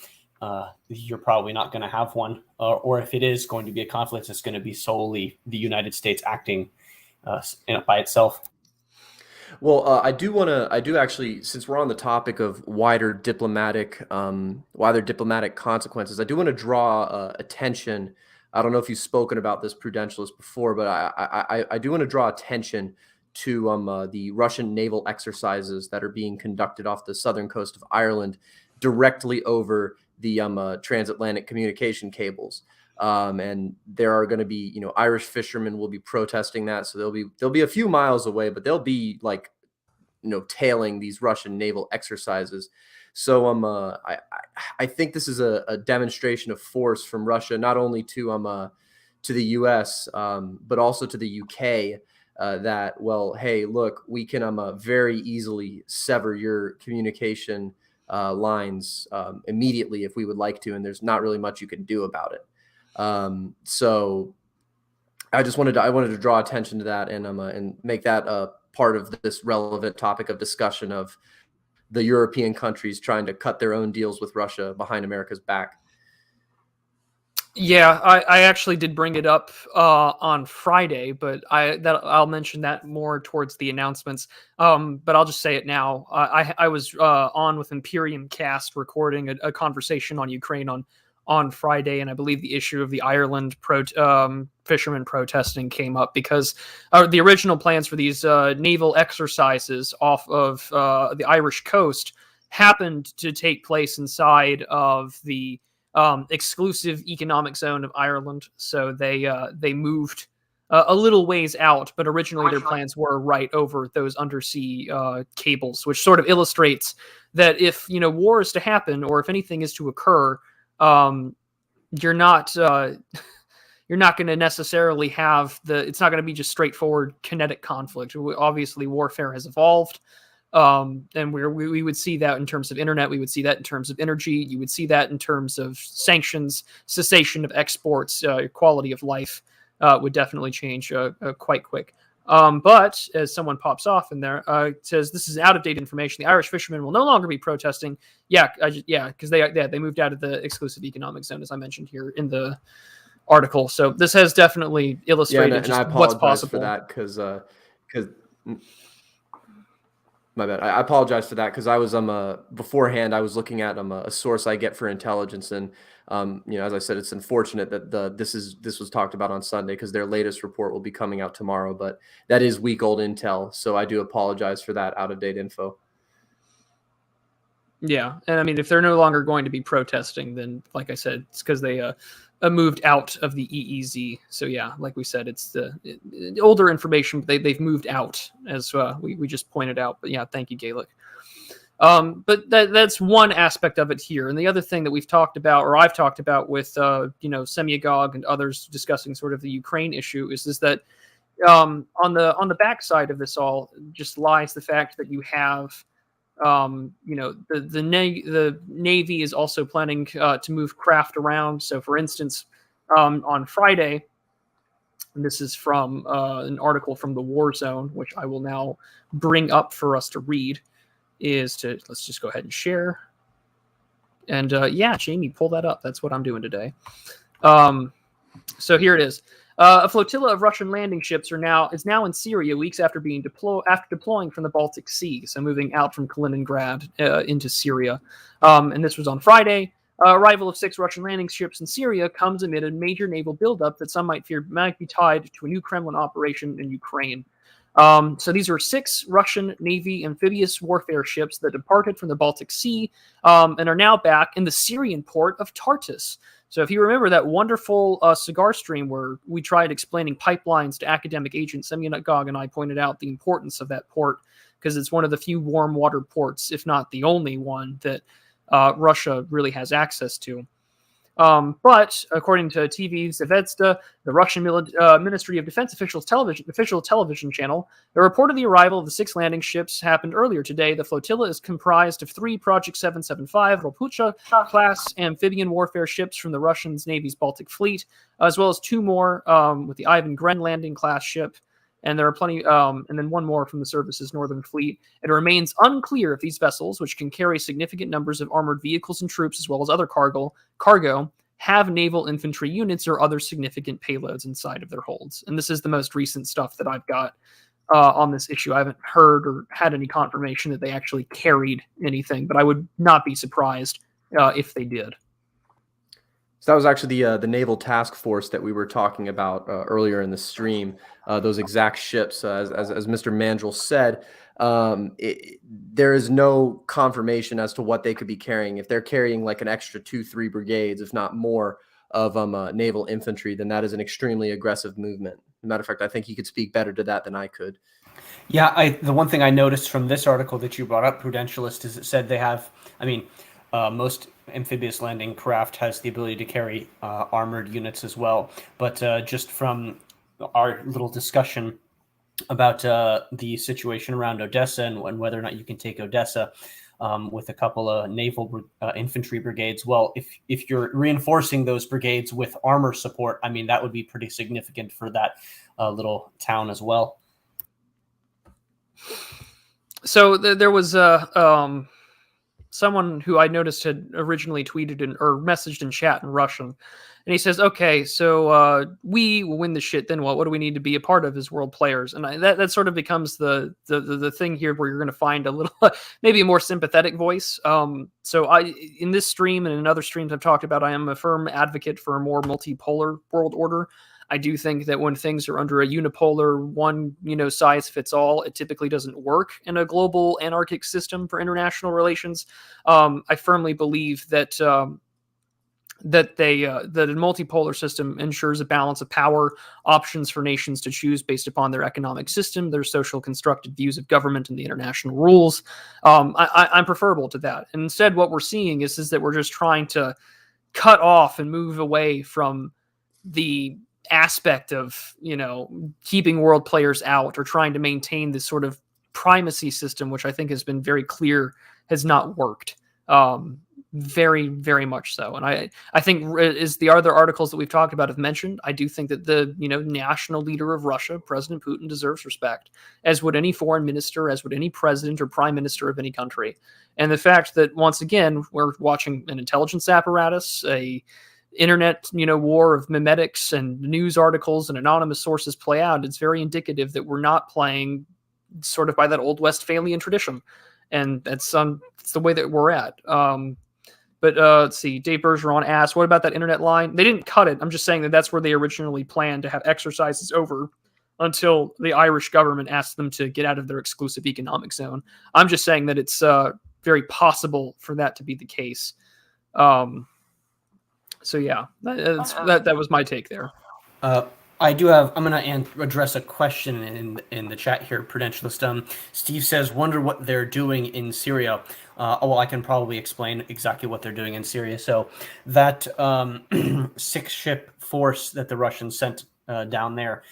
you're probably not going to have one. Or if it is going to be a conflict, it's going to be solely the United States acting by itself. Well, I do actually, since we're on the topic of wider diplomatic consequences, I do want to draw attention. I don't know if you've spoken about this Prudentialist before, but I do want to draw attention to the Russian naval exercises that are being conducted off the southern coast of Ireland, directly over the transatlantic communication cables. And there are going to be, Irish fishermen will be protesting that. So they'll be a few miles away, but they'll be like, tailing these Russian naval exercises. So I think this is a demonstration of force from Russia, not only to the U.S. But also to the U.K. That, well, hey, look, we can very easily sever your communication lines immediately if we would like to, and there's not really much you can do about it. So I wanted to draw attention to that and make that part of this relevant topic of discussion of the European countries trying to cut their own deals with Russia behind America's back. Yeah, I actually did bring it up on Friday, but I'll mention that more towards the announcements. But I'll just say it now. I was on with Imperium Cast recording a conversation on Ukraine on Friday, and I believe the issue of the Ireland fishermen protesting came up because the original plans for these naval exercises off of the Irish coast happened to take place inside of the exclusive economic zone of Ireland. So they moved a little ways out, but originally their plans were right over those undersea cables, which sort of illustrates that if war is to happen or if anything is to occur, you're not going to necessarily have it's not going to be just straightforward kinetic conflict. Obviously, warfare has evolved. And we would see that in terms of internet, we would see that in terms of energy, you would see that in terms of sanctions, cessation of exports, quality of life would definitely change quite quick. But as someone pops off in there, it says this is out of date information. The Irish fishermen will no longer be protesting. Because they moved out of the exclusive economic zone, as I mentioned here in the article. So this has definitely illustrated and I what's apologize possible. for that because my bad. I apologize for that because I was beforehand I was looking at a source I get for intelligence, and as I said, it's unfortunate that this was talked about on Sunday because their latest report will be coming out tomorrow, but that is week old intel, so I do apologize for that out of date info. Yeah, and I mean, if they're no longer going to be protesting, then like I said, it's because they moved out of the EEZ. So yeah, like we said, it's the older information. They've moved out, as we just pointed out. But yeah, thank you, Gaelic. But that's one aspect of it here. And the other thing that we've talked about, or I've talked about with Semyagog and others discussing sort of the Ukraine issue, is that on the backside of this all just lies the fact that you have the Navy is also planning to move craft around. So, for instance, on Friday, and this is from an article from the War Zone, which I will now bring up for us to read. Let's just go ahead and share. And Jamie, pull that up. That's what I'm doing today. So here it is. A flotilla of Russian landing ships is now in Syria weeks after deploying from the Baltic Sea, so moving out from Kaliningrad into Syria. And this was on Friday. Arrival of 6 Russian landing ships in Syria comes amid a major naval buildup that some might fear might be tied to a new Kremlin operation in Ukraine. So these are 6 Russian Navy amphibious warfare ships that departed from the Baltic Sea and are now back in the Syrian port of Tartus. So if you remember that wonderful cigar stream where we tried explaining pipelines to academic agents, Semyagog and I pointed out the importance of that port because it's one of the few warm water ports, if not the only one, that Russia really has access to. But according to TV Zvezda, the Russian Ministry of Defense official television channel, the report of the arrival of the 6 landing ships happened earlier today. The flotilla is comprised of 3 Project 775 Ropucha class amphibian warfare ships from the Russian Navy's Baltic Fleet, as well as 2 more with the Ivan Grenlanding class ship. And there are plenty, and then 1 more from the service's Northern Fleet. It remains unclear if these vessels, which can carry significant numbers of armored vehicles and troops, as well as other cargo, have naval infantry units or other significant payloads inside of their holds. And this is the most recent stuff that I've got on this issue. I haven't heard or had any confirmation that they actually carried anything, but I would not be surprised if they did. So that was actually the naval task force that we were talking about earlier in the stream. Those exact ships, as Mr. Mandrill said, there is no confirmation as to what they could be carrying. If they're carrying like an extra 2-3 brigades, if not more, of naval infantry, then that is an extremely aggressive movement. As a matter of fact, I think he could speak better to that than I could. Yeah, the one thing I noticed from this article that you brought up, Prudentialist, is it said they have, most amphibious landing craft has the ability to carry armored units as well. But just from our little discussion about the situation around Odessa and whether or not you can take Odessa with a couple of naval infantry brigades, well, if you're reinforcing those brigades with armor support, I mean, that would be pretty significant for that little town as well. So there was someone who I noticed had originally tweeted or messaged in chat in Russian. And he says, okay, so we will win the shit, then what? What do we need to be a part of as world players? And that sort of becomes the thing here where you're going to find a little, maybe a more sympathetic voice. So in this stream and in other streams I've talked about, I am a firm advocate for a more multipolar world order. I do think that when things are under a unipolar, one size fits all, it typically doesn't work in a global anarchic system for international relations. I firmly believe that that a multipolar system ensures a balance of power, options for nations to choose based upon their economic system, their social constructed views of government, and the international rules. I'm preferable to that. And instead, what we're seeing is that we're just trying to cut off and move away from the aspect of keeping world players out or trying to maintain this sort of primacy system, which I think has been very clear has not worked. Very, very much so. And I think, as the other articles that we've talked about have mentioned, I do think that the national leader of Russia, President Putin, deserves respect, as would any foreign minister, as would any president or prime minister of any country. And the fact that, once again, we're watching an intelligence apparatus, a internet war of memetics and news articles and anonymous sources play out, it's very indicative that we're not playing sort of by that old Westphalian tradition. And that's it's the way that we're at. But let's see. Dave Bergeron asked, what about that internet line? They didn't cut it. I'm just saying that that's where they originally planned to have exercises over until the Irish government asked them to get out of their exclusive economic zone. I'm just saying that it's very possible for that to be the case. So yeah, that was my take there. I'm going to address a question in the chat here, Prudentialist. Steve says, wonder what they're doing in Syria. Well, I can probably explain exactly what they're doing in Syria. So that 6-ship force that the Russians sent down there,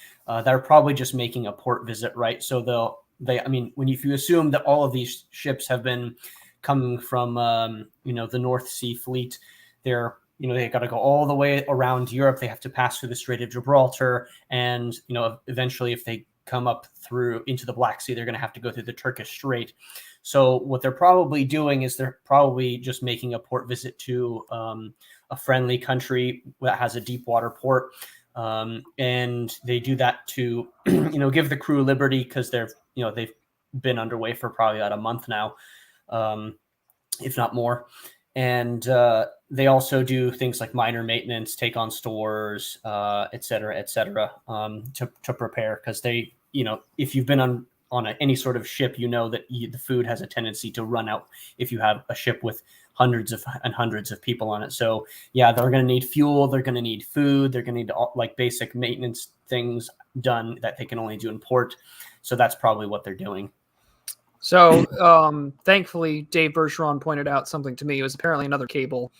they're probably just making a port visit, right? So if you assume that all of these ships have been coming from, the North Sea fleet, they got to go all the way around Europe. They have to pass through the Strait of Gibraltar. And, eventually if they come up through into the Black Sea, they're going to have to go through the Turkish Strait. So what they're probably doing is they're probably just making a port visit to a friendly country that has a deep water port. And they do that to, give the crew liberty because they've been underway for probably about a month now, if not more. And they also do things like minor maintenance, take on stores, et cetera, to prepare. Because if you've been on any sort of ship, that the food has a tendency to run out if you have a ship with hundreds of people on it. So yeah, they're going to need fuel, they're going to need food, they're going to need basic maintenance things done that they can only do in port. So that's probably what they're doing. So thankfully, Dave Bergeron pointed out something to me. It was apparently another cable.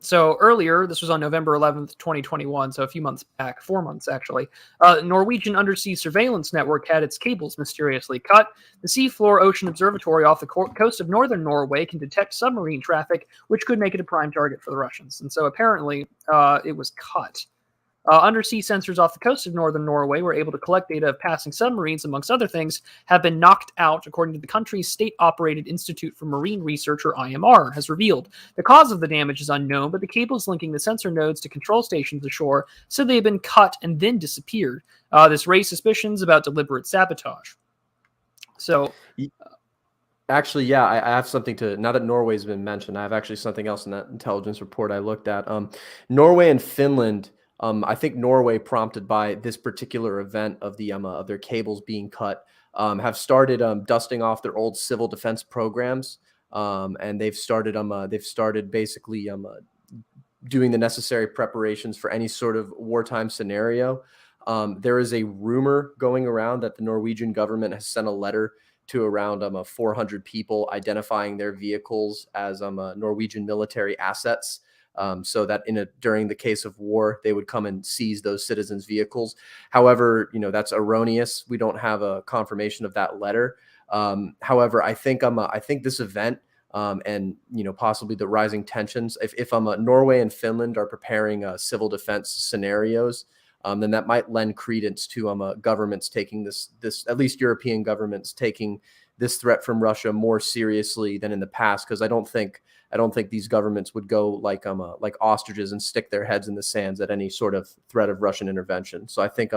So earlier, this was on November 11th, 2021, so a few months back, 4 months actually, Norwegian undersea surveillance network had its cables mysteriously cut. The Seafloor Ocean Observatory off the coast of northern Norway can detect submarine traffic, which could make it a prime target for the Russians. And so apparently it was cut. Undersea sensors off the coast of northern Norway were able to collect data of passing submarines, amongst other things, have been knocked out, according to the country's state-operated Institute for Marine Research, or IMR, has revealed. The cause of the damage is unknown, but the cables linking the sensor nodes to control stations ashore said they had been cut and then disappeared. This raised suspicions about deliberate sabotage. So... Actually, yeah, I have something to, now that Norway's been mentioned, I have actually something else in that intelligence report I looked at. Norway and Finland, I think Norway, prompted by this particular event of their cables being cut, have started dusting off their old civil defense programs, and they've started basically doing the necessary preparations for any sort of wartime scenario. There is a rumor going around that the Norwegian government has sent a letter to around 400 people identifying their vehicles as Norwegian military assets, so that during the case of war, they would come and seize those citizens' vehicles. However, that's erroneous. We don't have a confirmation of that letter. However, I think this event and possibly the rising tensions, if Norway and Finland are preparing civil defense scenarios, then that might lend credence to governments taking this, at least European governments taking this threat from Russia more seriously than in the past. Because I don't think these governments would go like ostriches and stick their heads in the sands at any sort of threat of Russian intervention. So I think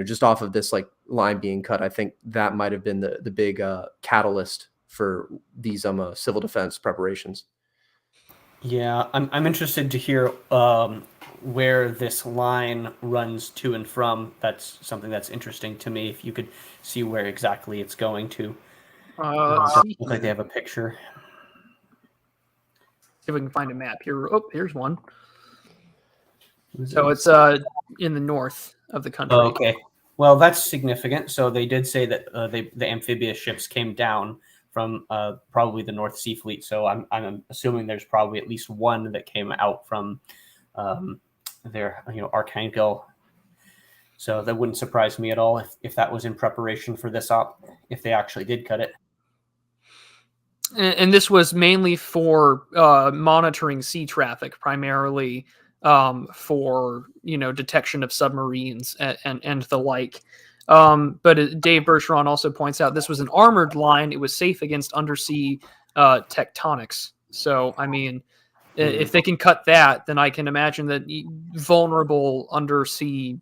just off of this line being cut, I think that might have been the big catalyst for these civil defense preparations. Yeah, I'm interested to hear where this line runs to and from. That's something that's interesting to me. If you could see where exactly it's going to. Doesn't look like they have a picture. See if we can find a map here. Oh, here's one. So it's in the north of the country. Oh, okay. Well, that's significant. So they did say that the amphibious ships came down from probably the North Sea Fleet. So I'm assuming there's probably at least one that came out from their Archangel. So that wouldn't surprise me at all if that was in preparation for this op, if they actually did cut it. And this was mainly for monitoring sea traffic, primarily for detection of submarines and the like. But Dave Bergeron also points out this was an armored line. It was safe against undersea tectonics. So, I mean, if they can cut that, then I can imagine that vulnerable undersea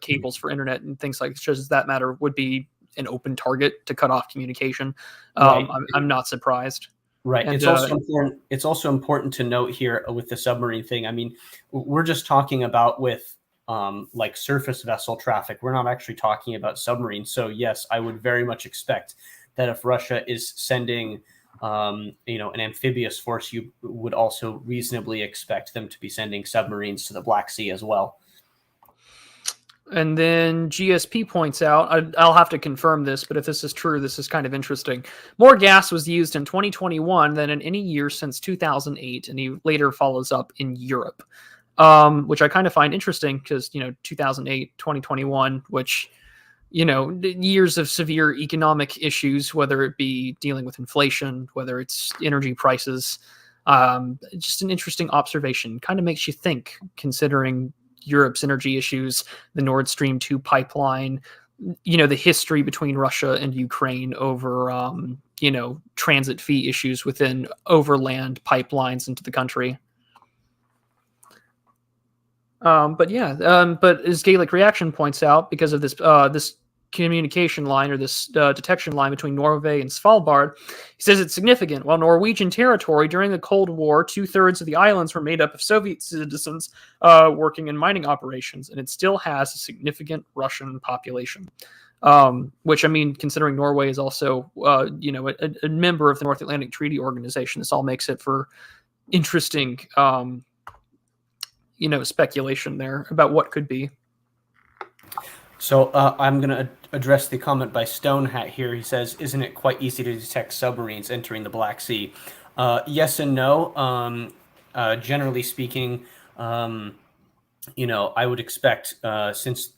cables for internet and things like that matter would be an open target to cut off communication. Right. I'm not surprised. Right. And, it's also important to note here with the submarine thing. I mean, we're just talking about with like surface vessel traffic. We're not actually talking about submarines. So yes, I would very much expect that if Russia is sending, an amphibious force, you would also reasonably expect them to be sending submarines to the Black Sea as well. And then GSP points out, I'll have to confirm this, but if this is true, this is kind of interesting. More gas was used in 2021 than in any year since 2008, and he later follows up in Europe, which I kind of find interesting because, 2008, 2021, which, years of severe economic issues, whether it be dealing with inflation, whether it's energy prices, just an interesting observation. Kind of makes you think, considering Europe's energy issues, the Nord Stream 2 pipeline, the history between Russia and Ukraine over, transit fee issues within overland pipelines into the country. But as Gaelic Reaction points out, because of this communication line or this detection line between Norway and Svalbard, he says it's significant. While Norwegian territory during the Cold War, 2/3 of the islands were made up of Soviet citizens working in mining operations, and it still has a significant Russian population. Which, I mean, considering Norway is also, a member of the North Atlantic Treaty Organization, this all makes it for interesting, speculation there about what could be. So I'm going to address the comment by Stonehat here. He says, isn't it quite easy to detect submarines entering the Black Sea? Yes and no. generally speaking, I would expect, since,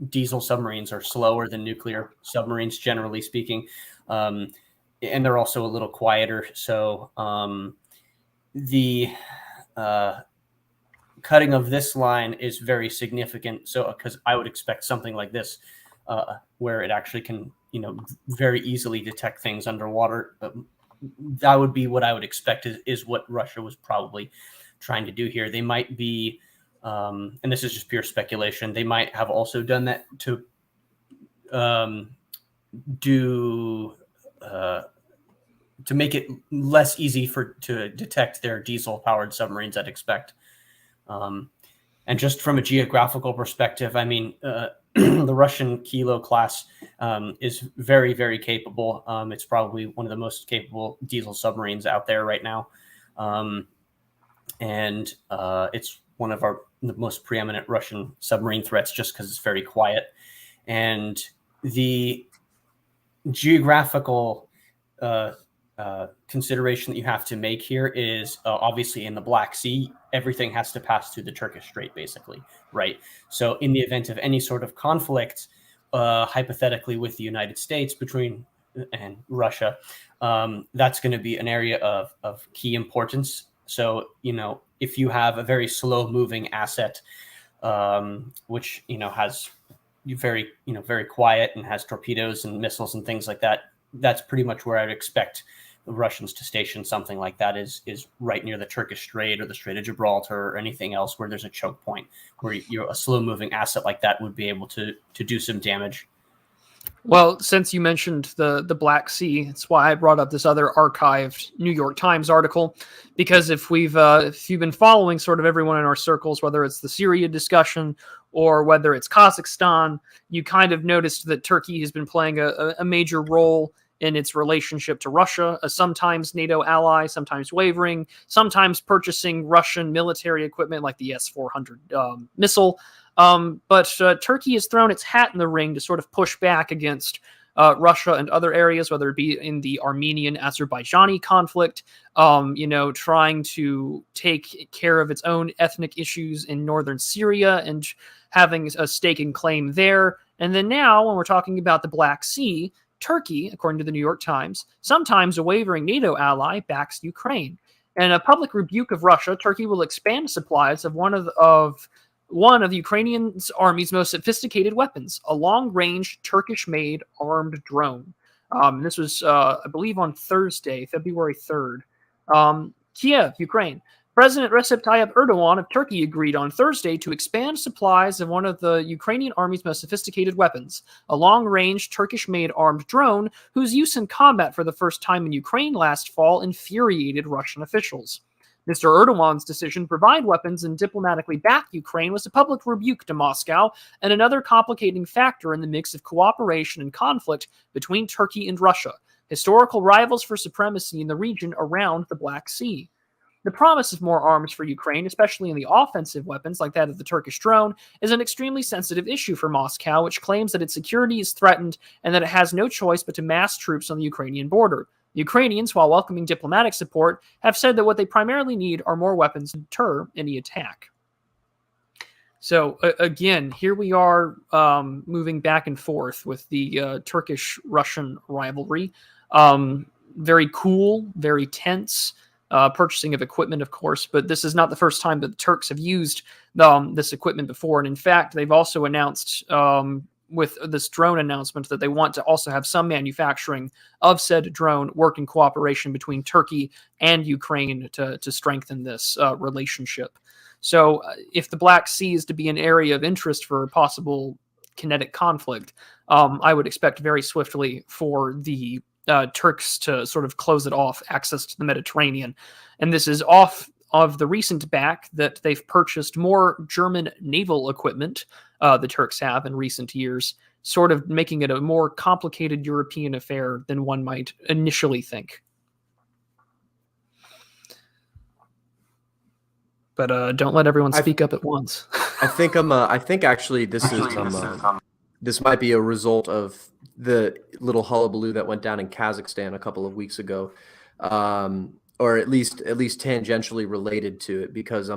diesel submarines are slower than nuclear submarines, generally speaking, and they're also a little quieter. So the cutting of this line is very significant. So, because I would expect something like this, where it actually can, very easily detect things underwater. That would be what I would expect is what Russia was probably trying to do here. They might be, and this is just pure speculation, they might have also done that to to make it less easy to detect their diesel-powered submarines, I'd expect. And just from a geographical perspective, I mean, the Russian Kilo class is very, very capable. It's probably one of the most capable diesel submarines out there right now. And it's one of the most preeminent Russian submarine threats just because it's very quiet. And the geographical consideration that you have to make here is obviously in the Black Sea, everything has to pass through the Turkish Strait, basically, right? So in the event of any sort of conflict, hypothetically with the United States and Russia, that's going to be an area of key importance. So, if you have a very slow moving asset, which, has very, very quiet and has torpedoes and missiles and things like that, that's pretty much where I'd expect the Russians to station something like that is right near the Turkish Strait or the Strait of Gibraltar or anything else where there's a choke point where a slow moving asset like that would be able to do some damage. Well, since you mentioned the Black Sea, that's why I brought up this other archived New York Times article, because if you've been following sort of everyone in our circles, whether it's the Syria discussion or whether it's Kazakhstan, you kind of noticed that Turkey has been playing a major role in its relationship to Russia, a sometimes NATO ally, sometimes wavering, sometimes purchasing Russian military equipment like the S-400 missile. But Turkey has thrown its hat in the ring to sort of push back against Russia and other areas, whether it be in the Armenian-Azerbaijani conflict, trying to take care of its own ethnic issues in northern Syria and having a stake and claim there. And then now, when we're talking about the Black Sea, Turkey, according to the New York Times, sometimes a wavering NATO ally, backs Ukraine. In a public rebuke of Russia, Turkey will expand supplies of one of Ukrainian army's most sophisticated weapons, a long-range Turkish-made armed drone. This was, I believe, on Thursday, February 3rd. Kiev, Ukraine. President Recep Tayyip Erdogan of Turkey agreed on Thursday to expand supplies of one of the Ukrainian army's most sophisticated weapons, a long-range Turkish-made armed drone whose use in combat for the first time in Ukraine last fall infuriated Russian officials. Mr. Erdogan's decision to provide weapons and diplomatically back Ukraine was a public rebuke to Moscow and another complicating factor in the mix of cooperation and conflict between Turkey and Russia, historical rivals for supremacy in the region around the Black Sea. The promise of more arms for Ukraine, especially in the offensive weapons like that of the Turkish drone, is an extremely sensitive issue for Moscow, which claims that its security is threatened and that it has no choice but to mass troops on the Ukrainian border. The Ukrainians, while welcoming diplomatic support, have said that what they primarily need are more weapons to deter any attack. So, again, here we are moving back and forth with the Turkish-Russian rivalry. Very cool, very tense. Purchasing of equipment, of course, but this is not the first time that the Turks have used this equipment before. And in fact, they've also announced with this drone announcement that they want to also have some manufacturing of said drone work in cooperation between Turkey and Ukraine to strengthen this relationship. So if the Black Sea is to be an area of interest for possible kinetic conflict, I would expect very swiftly for the Turks to sort of close it off, access to the Mediterranean. And this is off of the recent back that they've purchased more German naval equipment, the Turks have in recent years, sort of making it a more complicated European affair than one might initially think. But don't let everyone speak up at once. I think actually this might be a result of the little hullabaloo that went down in Kazakhstan a couple of weeks ago, or at least tangentially related to it, because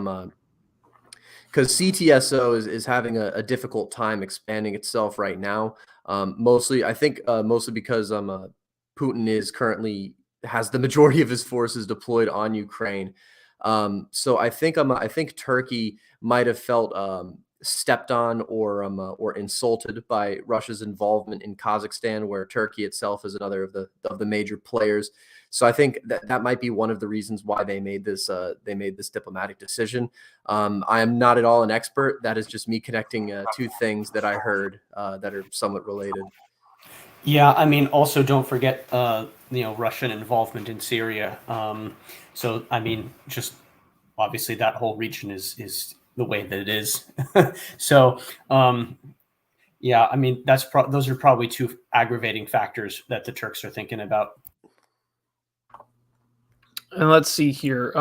CTSO is having a difficult time expanding itself right now. Mostly, I think, mostly because Putin is currently has the majority of his forces deployed on Ukraine. So I think Turkey might have felt stepped on or insulted by Russia's involvement in Kazakhstan, where Turkey itself is another of the major players. So I think that might be one of the reasons why they made this diplomatic decision. I am not at all an expert. That is just me connecting two things that I heard that are somewhat related. Yeah, I mean, also don't forget, Russian involvement in Syria. So, I mean, just obviously that whole region is the way that it is. So, yeah, I mean, those are probably two aggravating factors that the Turks are thinking about. And let's see here.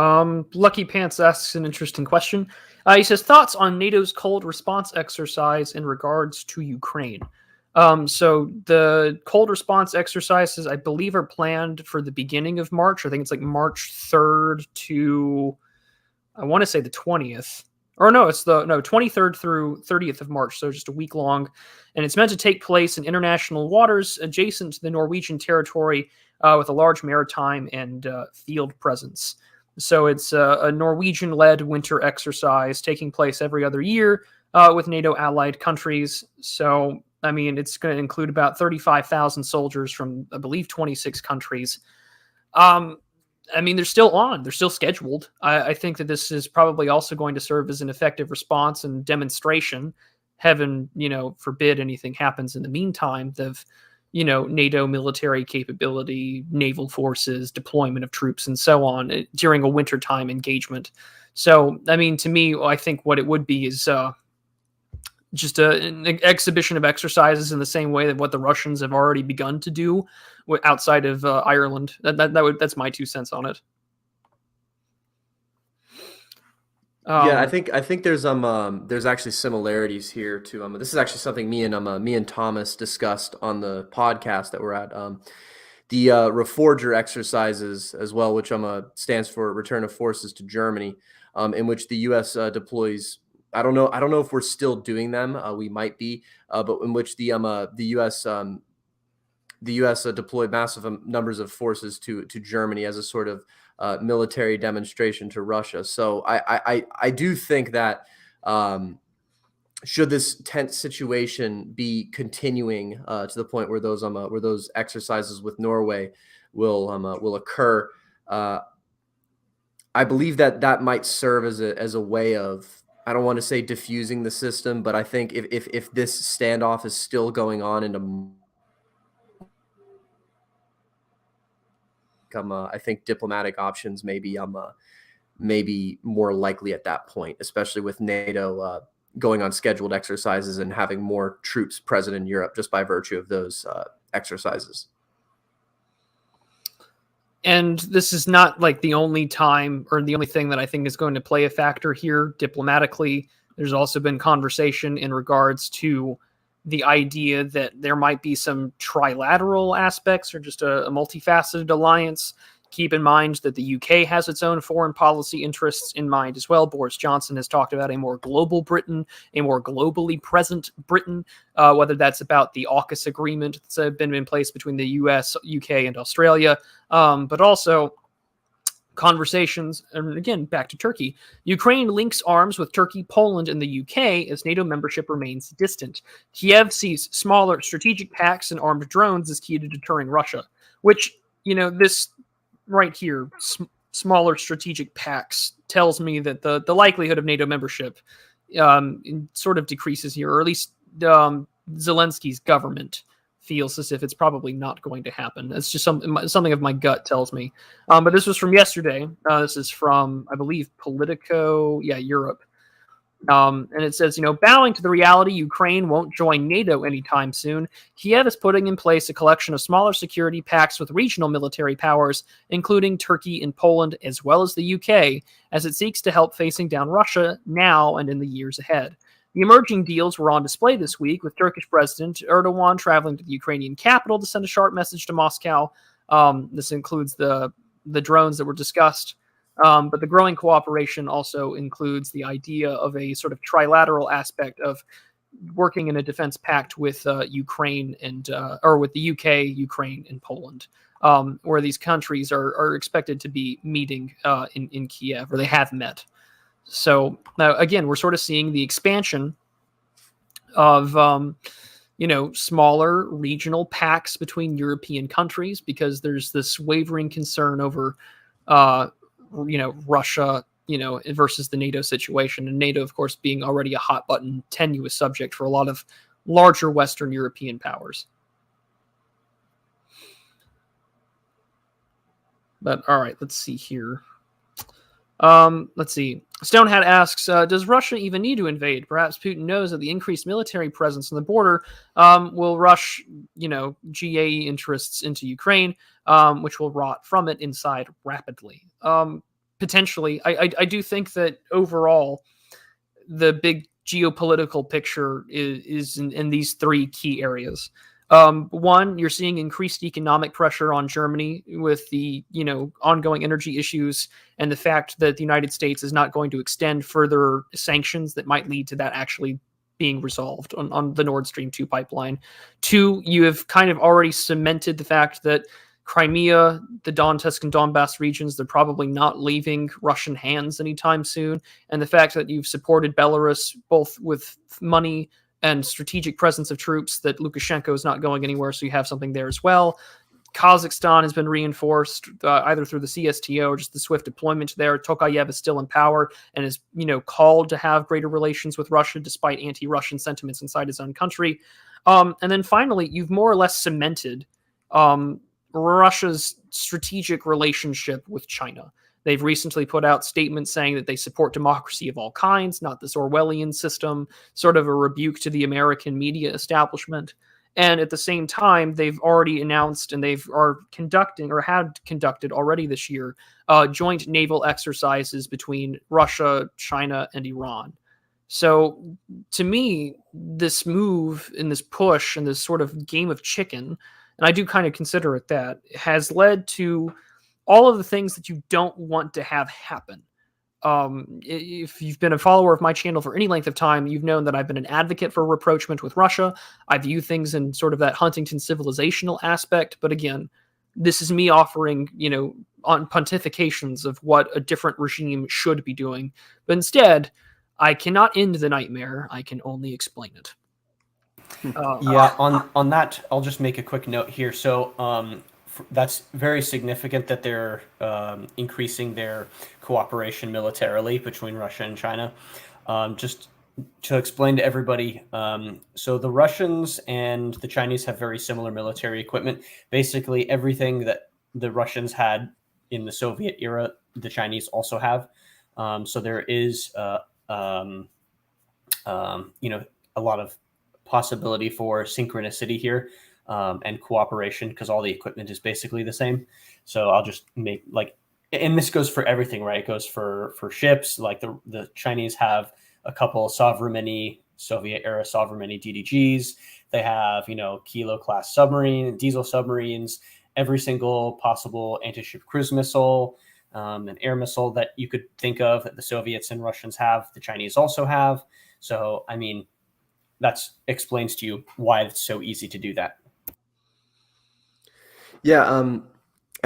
Lucky Pants asks an interesting question. He says, thoughts on NATO's cold response exercise in regards to Ukraine. So the cold response exercises, I believe, are planned for the beginning of March. I think it's like March 3rd to, I want to say the 20th. Or no, it's 23rd through 30th of March, so just a week long. And it's meant to take place in international waters adjacent to the Norwegian territory, with a large maritime and field presence. So it's a Norwegian-led winter exercise taking place every other year with NATO allied countries. So, I mean, it's going to include about 35,000 soldiers from, I believe, 26 countries. I mean, they're still on. They're still scheduled. I think that this is probably also going to serve as an effective response and demonstration. Heaven, forbid anything happens in the meantime of, NATO military capability, naval forces, deployment of troops, and so on during a wintertime engagement. So, I mean, to me, I think what it would be is just an exhibition of exercises in the same way that what the Russians have already begun to do outside of Ireland. That's my 2 cents on it. Yeah, I think there's actually similarities here to this is actually something me and Thomas discussed on the podcast that we're at, the Reforger exercises as well, which stands for Return of Forces to Germany, in which the U.S. deploys. I don't know if we're still doing them. We might be, but in which the U.S. Deployed massive numbers of forces to Germany as a sort of military demonstration to Russia. So I do think that should this tense situation be continuing to the point where those exercises with Norway will occur, I believe that might serve as a way of, I don't want to say diffusing the system, but I think if this standoff is still going on into I think diplomatic options maybe more likely at that point, especially with NATO going on scheduled exercises and having more troops present in Europe just by virtue of those exercises. And this is not like the only time or the only thing that I think is going to play a factor here diplomatically. There's also been conversation in regards to the idea that there might be some trilateral aspects or just a multifaceted alliance. Keep in mind that the UK has its own foreign policy interests in mind as well. Boris Johnson has talked about a more global Britain, a more globally present Britain, whether that's about the AUKUS agreement that's been in place between the US, UK, and Australia, but also conversations, and again, back to Turkey. Ukraine links arms with Turkey, Poland, and the UK as NATO membership remains distant. Kiev sees smaller strategic pacts and armed drones as key to deterring Russia, which, this right here, smaller strategic pacts, tells me that the likelihood of NATO membership sort of decreases here, or at least Zelensky's government feels as if it's probably not going to happen. It's just something of my gut tells me. But this was from yesterday. This is from, I believe, Politico, Europe. And it says, bowing to the reality Ukraine won't join NATO anytime soon, Kiev is putting in place a collection of smaller security pacts with regional military powers, including Turkey and Poland, as well as the UK, as it seeks to help facing down Russia now and in the years ahead. The emerging deals were on display this week, with Turkish President Erdogan traveling to the Ukrainian capital to send a sharp message to Moscow. This includes the the drones that were discussed. But the growing cooperation also includes the idea of a sort of trilateral aspect of working in a defense pact with Ukraine or with the UK, Ukraine, and Poland, where these countries are expected to be meeting in Kiev, or they have met. So now, again, we're sort of seeing the expansion of smaller regional pacts between European countries, because there's this wavering concern over Russia, versus the NATO situation, and NATO, of course, being already a hot button, tenuous subject for a lot of larger Western European powers. But all right, let's see here. Let's see. Stonehat asks, does Russia even need to invade? Perhaps Putin knows that the increased military presence on the border will rush, GAE interests into Ukraine, which will rot from it inside rapidly. Potentially, I do think that overall, the big geopolitical picture is in these three key areas. One, you're seeing increased economic pressure on Germany with the ongoing energy issues and the fact that the United States is not going to extend further sanctions that might lead to that actually being resolved on the Nord Stream 2 pipeline. Two, you have kind of already cemented the fact that Crimea, the Donetsk and Donbass regions, they're probably not leaving Russian hands anytime soon. And the fact that you've supported Belarus both with money and strategic presence of troops, that Lukashenko is not going anywhere, so you have something there as well. Kazakhstan has been reinforced either through the CSTO or just the swift deployment there. Tokayev is still in power and is, called to have greater relations with Russia despite anti-Russian sentiments inside his own country. And then finally, you've more or less cemented Russia's strategic relationship with China. They've recently put out statements saying that they support democracy of all kinds, not this Orwellian system, sort of a rebuke to the American media establishment. And at the same time, they've already announced, and are conducting, or had conducted already this year, joint naval exercises between Russia, China, and Iran. So to me, this move and this push and this sort of game of chicken, and I do kind of consider it that, has led to all of the things that you don't want to have happen. If you've been a follower of my channel for any length of time, you've known that I've been an advocate for rapprochement with Russia. I view things in sort of that Huntington civilizational aspect. But again, this is me offering, on pontifications of what a different regime should be doing. But instead, I cannot end the nightmare. I can only explain it. On that, I'll just make a quick note here. So that's very significant that they're increasing their cooperation militarily between Russia and China. Just to explain to everybody, so the Russians and the Chinese have very similar military equipment. Basically, everything that the Russians had in the Soviet era, the Chinese also have. So there is, a lot of possibility for synchronicity here. And cooperation, because all the equipment is basically the same. So I'll just make and this goes for everything, right? It goes for ships. Like the Chinese have a couple Soviet era Sovereign DDGs. They have, Kilo class submarine, diesel submarines, every single possible anti-ship cruise missile, an air missile that you could think of that the Soviets and Russians have, the Chinese also have. So, that explains to you why it's so easy to do that. Yeah, and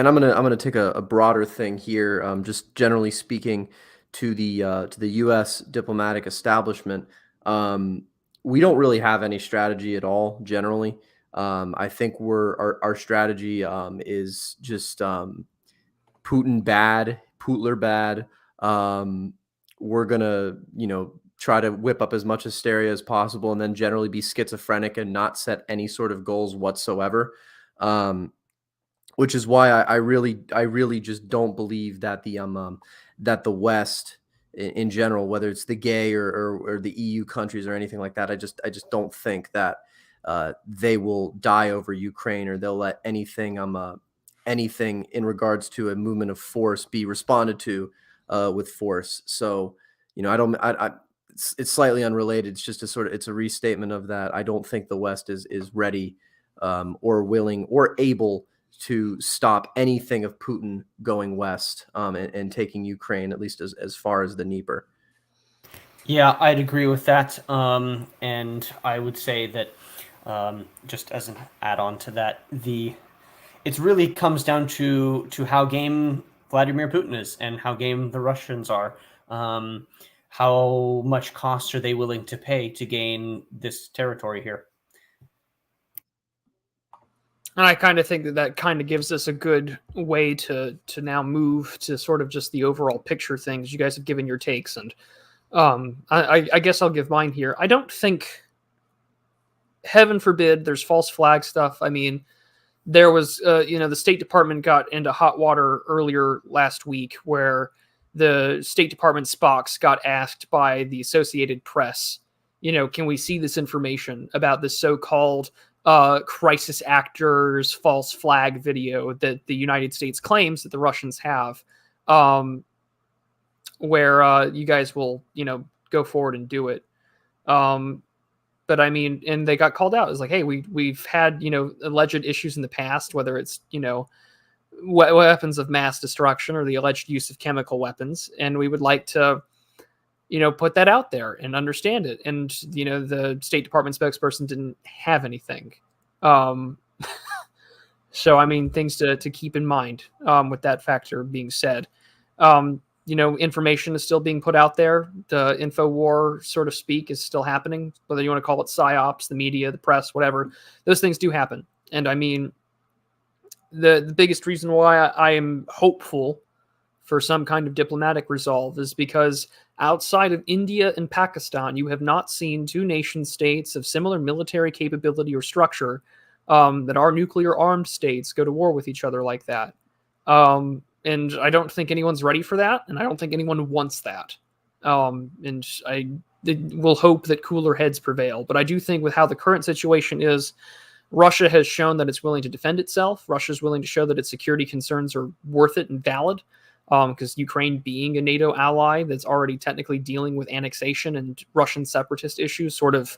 I'm gonna take a broader thing here. Just generally speaking, to the U.S. diplomatic establishment, we don't really have any strategy at all. Generally, I think our strategy is just Putin bad, Putler bad. We're gonna try to whip up as much hysteria as possible, and then generally be schizophrenic and not set any sort of goals whatsoever. Which is why I really just don't believe that the West in general, whether it's the gay or the EU countries or anything like that, I just don't think that they will die over Ukraine, or they'll let anything in regards to a movement of force be responded to with force. So it's slightly unrelated. It's just it's a restatement of that. I don't think the West is ready or willing or able to stop anything of Putin going west and taking Ukraine, at least as far as the Dnieper. Yeah, I'd agree with that. And I would say that just as an add-on to that, it really comes down to how game Vladimir Putin is and how game the Russians are. How much cost are they willing to pay to gain this territory here? And I kind of think that kind of gives us a good way to now move to sort of just the overall picture things. You guys have given your takes, and I guess I'll give mine here. I don't think, heaven forbid, there's false flag stuff. I mean, there was, the State Department got into hot water earlier last week where the State Department Spocks got asked by the Associated Press, can we see this information about this so-called crisis actors false flag video that the United States claims that the Russians have, where you guys will, go forward and do it. But I mean, and they got called out. It's like, hey, we've had, alleged issues in the past, whether it's, weapons of mass destruction or the alleged use of chemical weapons. And we would like to, put that out there and understand it. And, the State Department spokesperson didn't have anything. So, I mean, things to keep in mind with that factor being said. Information is still being put out there. The info war, sort of speak, is still happening, whether you want to call it psyops, the media, the press, whatever. Those things do happen. And I mean, the biggest reason why I am hopeful for some kind of diplomatic resolve is because outside of India and Pakistan, you have not seen two nation states of similar military capability or structure that are nuclear armed states go to war with each other like that. And I don't think anyone's ready for that, and I don't think anyone wants that. And I will hope that cooler heads prevail. But I do think with how the current situation is, Russia has shown that it's willing to defend itself. Russia is willing to show that its security concerns are worth it and valid, because Ukraine being a NATO ally that's already technically dealing with annexation and Russian separatist issues sort of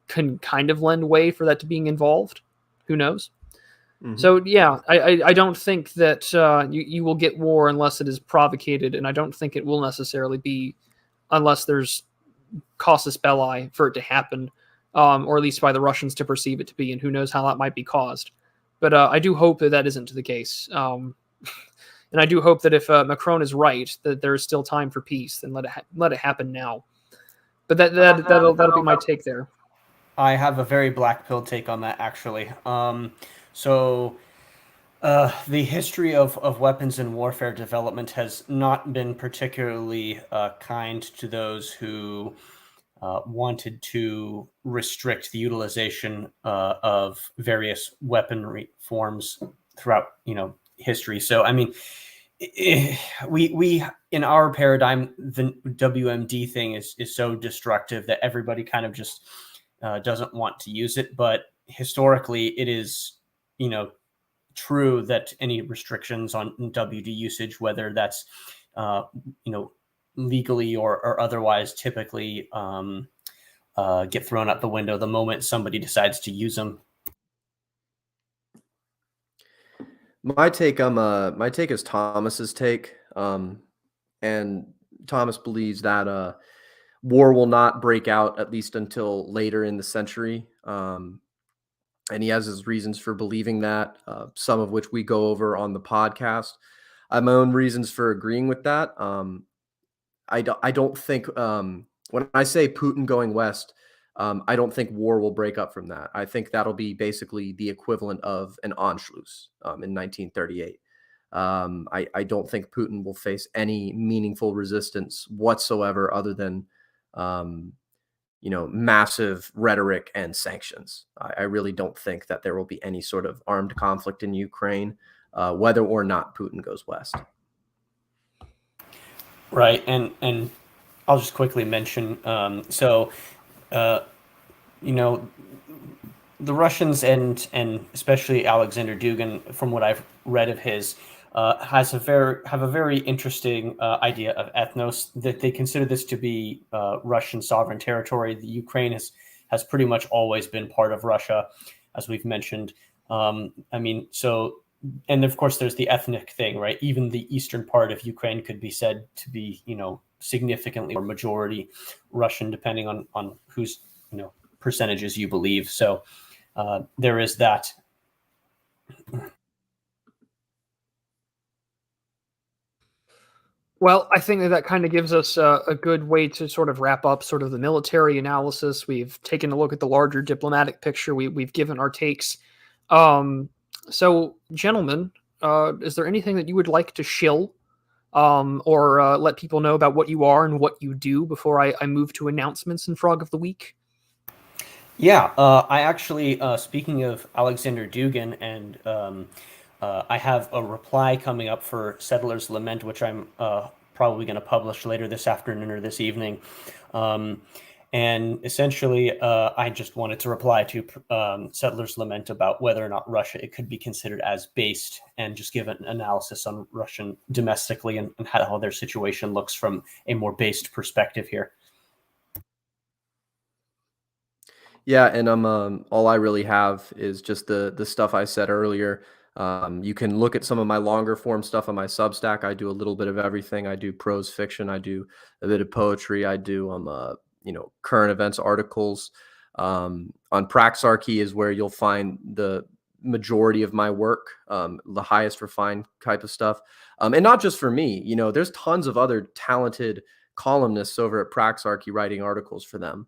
can kind of lend way for that to being involved. Who knows? Mm-hmm. So, yeah, I don't think that you will get war unless it is provocated, and I don't think it will necessarily be unless there's casus belli for it to happen, or at least by the Russians to perceive it to be, and who knows how that might be caused. But I do hope that isn't the case. And I do hope that if Macron is right, that there is still time for peace, and let it happen now. But that'll be my take there. I have a very black pill take on that, actually. So the history of weapons and warfare development has not been particularly kind to those who wanted to restrict the utilization of various weaponry forms throughout, history. So, I mean, we in our paradigm, the WMD thing is so destructive that everybody kind of just doesn't want to use it. But historically, it is, true that any restrictions on WD usage, whether that's, legally or otherwise, typically get thrown out the window the moment somebody decides to use them. My take is Thomas's take, and Thomas believes that war will not break out at least until later in the century. And he has his reasons for believing that, some of which we go over on the podcast. I have my own reasons for agreeing with that. I don't think, when I say Putin going west, I don't think war will break up from that. I think that'll be basically the equivalent of an Anschluss in 1938. I don't think Putin will face any meaningful resistance whatsoever other than massive rhetoric and sanctions. I really don't think that there will be any sort of armed conflict in Ukraine, whether or not Putin goes west. Right, and I'll just quickly mention, the Russians and especially Alexander Dugin, from what I've read of his, have a very interesting idea of ethnos, that they consider this to be Russian sovereign territory. The Ukraine has pretty much always been part of Russia, as we've mentioned. So and of course there's the ethnic thing, right? Even the eastern part of Ukraine could be said to be, significantly or majority Russian, depending on whose, percentages you believe. So there is that. Well, I think that kind of gives us a good way to sort of wrap up sort of the military analysis. We've taken a look at the larger diplomatic picture. We've given our takes. So, gentlemen, is there anything that you would like to shill or let people know about what you are and what you do before I move to announcements and Frog of the Week? Yeah, I actually, speaking of Alexander Dugin, and I have a reply coming up for Settler's Lament, which I'm probably going to publish later this afternoon or this evening. And essentially, I just wanted to reply to Settler's Lament about whether or not Russia, it could be considered as based, and just give an analysis on Russian domestically and how their situation looks from a more based perspective here. Yeah, and all I really have is just the stuff I said earlier. You can look at some of my longer form stuff on my Substack. I do a little bit of everything. I do prose fiction. I do a bit of poetry. I do current events articles. On Praxarchy is where you'll find the majority of my work, the highest refined type of stuff, and not just for me. There's tons of other talented columnists over at Praxarchy writing articles for them.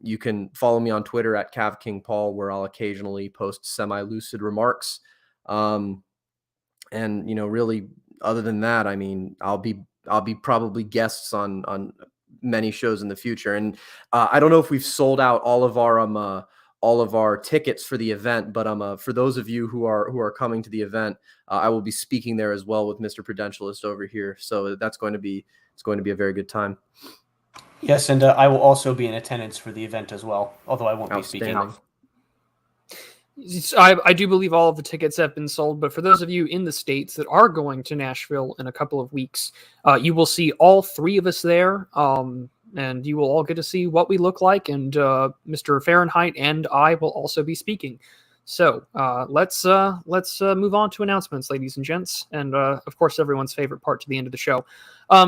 You can follow me on Twitter at CavKingPaul, where I'll occasionally post semi-lucid remarks. And really, other than that, I mean, I'll be probably guests on many shows in the future. And I don't know if we've sold out all of our tickets for the event, but for those of you who are coming to the event, I will be speaking there as well with Mr. Prudentialist over here. So it's going to be a very good time. Yes, and I will also be in attendance for the event as well, although I won't be speaking. I do believe all of the tickets have been sold, but for those of you in the States that are going to Nashville in a couple of weeks, you will see all three of us there, and you will all get to see what we look like, and Mr. Fahrenheidt and I will also be speaking. So let's move on to announcements, ladies and gents, and of course everyone's favorite part to the end of the show.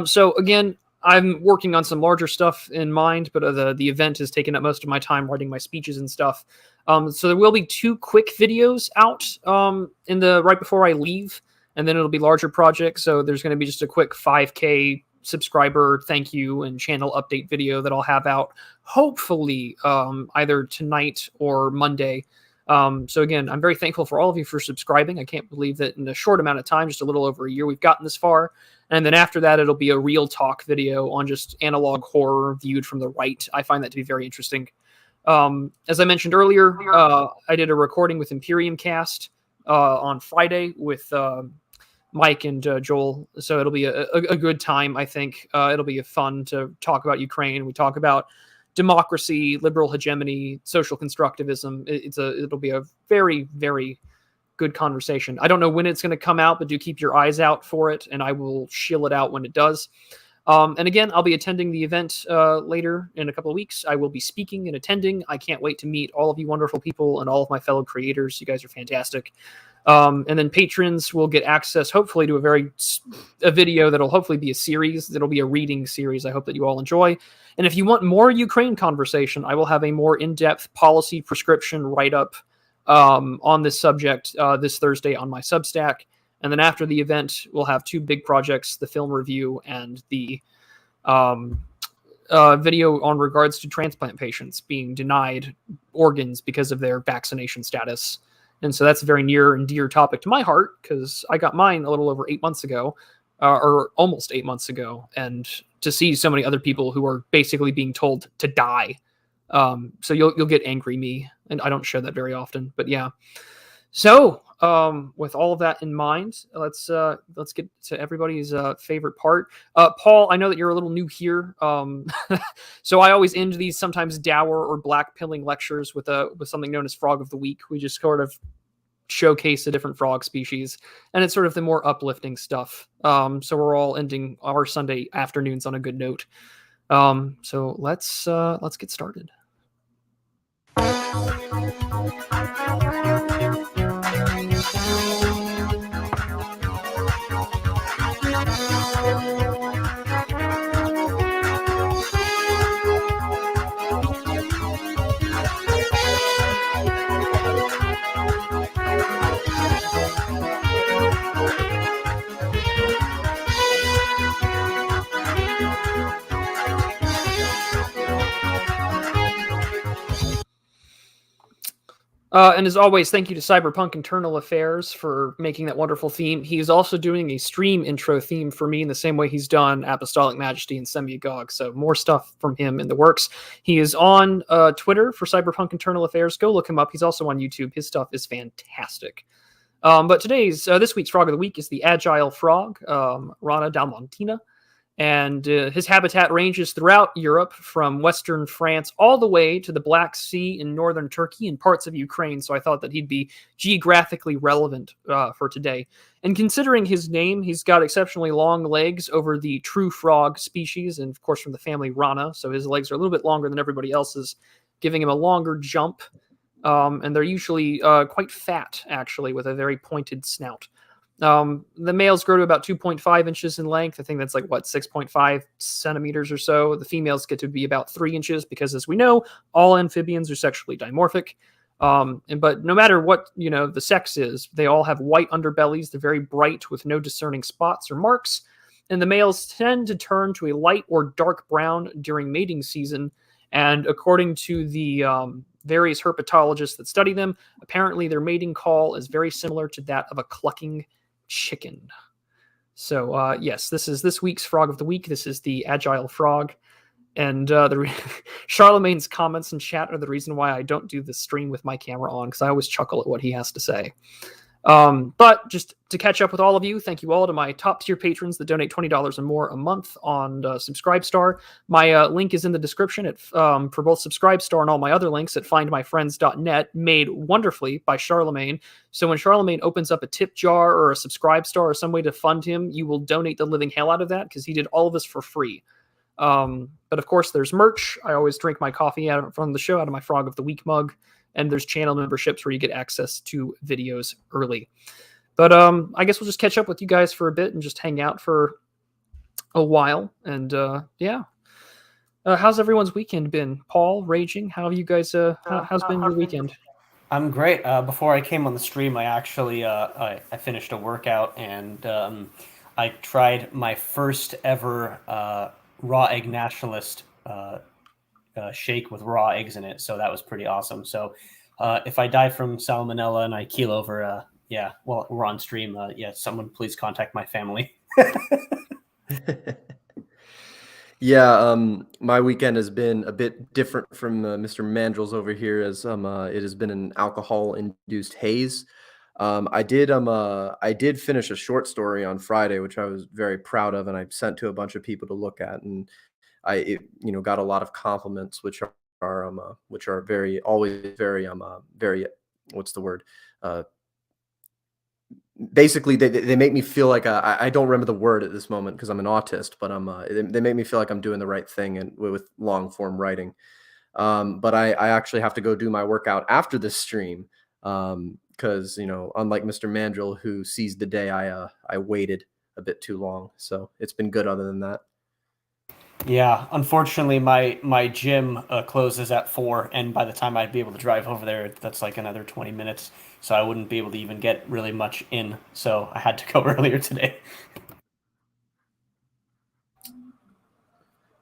So again, I'm working on some larger stuff in mind, but the event has taken up most of my time writing my speeches and stuff. So there will be 2 quick videos out right before I leave, and then it'll be larger projects. So there's going to be just a quick 5K subscriber thank you and channel update video that I'll have out hopefully either tonight or Monday. So again, I'm very thankful for all of you for subscribing. I can't believe that in a short amount of time, just a little over a year, we've gotten this far. And then after that, it'll be a real talk video on just analog horror viewed from the right. I find that to be very interesting. As I mentioned earlier, I did a recording with Imperium Cast on Friday with Mike and Joel. So it'll be a good time, I think. It'll be fun to talk about Ukraine. We talk about democracy, liberal hegemony, social constructivism. It'll be a very, very good conversation. I don't know when it's going to come out, but do keep your eyes out for it, and I will shill it out when it does. And again, I'll be attending the event later in a couple of weeks. I will be speaking and attending. I can't wait to meet all of you wonderful people and all of my fellow creators. You guys are fantastic. And then patrons will get access, hopefully, to a video that'll hopefully be a series. That'll be a reading series. I hope that you all enjoy. And if you want more Ukraine conversation, I will have a more in-depth policy prescription write-up on this subject this Thursday on my Substack. And then after the event, we'll have 2 big projects, the film review and the video on regards to transplant patients being denied organs because of their vaccination status. And so that's a very near and dear topic to my heart because I got mine a little over 8 months ago, or almost 8 months ago. And to see so many other people who are basically being told to die. So you'll get angry me, and I don't show that very often, but yeah. So with all of that in mind, let's get to everybody's favorite part. Paul, I know that you're a little new here, so I always end these sometimes dour or black pilling lectures with something known as Frog of the Week. We just sort of showcase a different frog species, and it's sort of the more uplifting stuff. So we're all ending our Sunday afternoons on a good note. So let's get started. And as always, thank you to Cyberpunk Internal Affairs for making that wonderful theme. He is also doing a stream intro theme for me in the same way he's done Apostolic Majesty and Semiagog. So more stuff from him in the works. He is on Twitter for Cyberpunk Internal Affairs. Go look him up. He's also on YouTube. His stuff is fantastic. But this week's Frog of the Week is the Agile Frog, Rana dalmontina. And his habitat ranges throughout Europe from western France all the way to the Black Sea in northern Turkey and parts of Ukraine. So I thought that he'd be geographically relevant for today. And considering his name, he's got exceptionally long legs over the true frog species, and of course from the family Rana. So his legs are a little bit longer than everybody else's, giving him a longer jump. And they're usually quite fat, actually, with a very pointed snout. The males grow to about 2.5 inches in length. I think that's 6.5 centimeters or so. The females get to be about 3 inches because, as we know, all amphibians are sexually dimorphic. But no matter what the sex is, they all have white underbellies. They're very bright with no discerning spots or marks. And the males tend to turn to a light or dark brown during mating season. And according to the various herpetologists that study them, apparently their mating call is very similar to that of a clucking chicken. So yes, this is this week's Frog of the Week. This is the Agile Frog. And Charlemagne's comments in chat are the reason why I don't do the stream with my camera on, because I always chuckle at what he has to say. But just to catch up with all of you, thank you all to my top tier patrons that donate $20 or more a month on Subscribestar. My link is in the description for both Subscribestar and all my other links at findmyfriends.net, made wonderfully by Charlemagne. So when Charlemagne opens up a tip jar or a Subscribestar or some way to fund him, you will donate the living hell out of that, because he did all of this for free. But of course, there's merch. I always drink my coffee from the show out of my Frog of the Week mug. And there's channel memberships where you get access to videos early. But I guess we'll just catch up with you guys for a bit and just hang out for a while. And yeah. How's everyone's weekend been? Paul, Raging, how have you guys, how's been your weekend? I'm great. Before I came on the stream, I actually I finished a workout, and I tried my first ever raw egg nationalist shake with raw eggs in it, so that was pretty awesome. So if I die from salmonella and I keel over, well, we're on stream, someone please contact my family. My weekend has been a bit different from Mr. Mandrill's over here, as it has been an alcohol-induced haze. I did finish a short story on Friday, which I was very proud of, and I sent to a bunch of people to look at, and I got a lot of compliments, which are very what's the word? Basically, they make me feel like I don't remember the word at this moment because I'm an autist, but they make me feel like I'm doing the right thing and with long form writing. But I actually have to go do my workout after this stream because unlike Mr. Mandrill, who seized the day, I waited a bit too long. So it's been good other than that. Yeah, unfortunately, my gym closes at 4, and by the time I'd be able to drive over there, that's like another 20 minutes, so I wouldn't be able to even get really much in, so I had to go earlier today.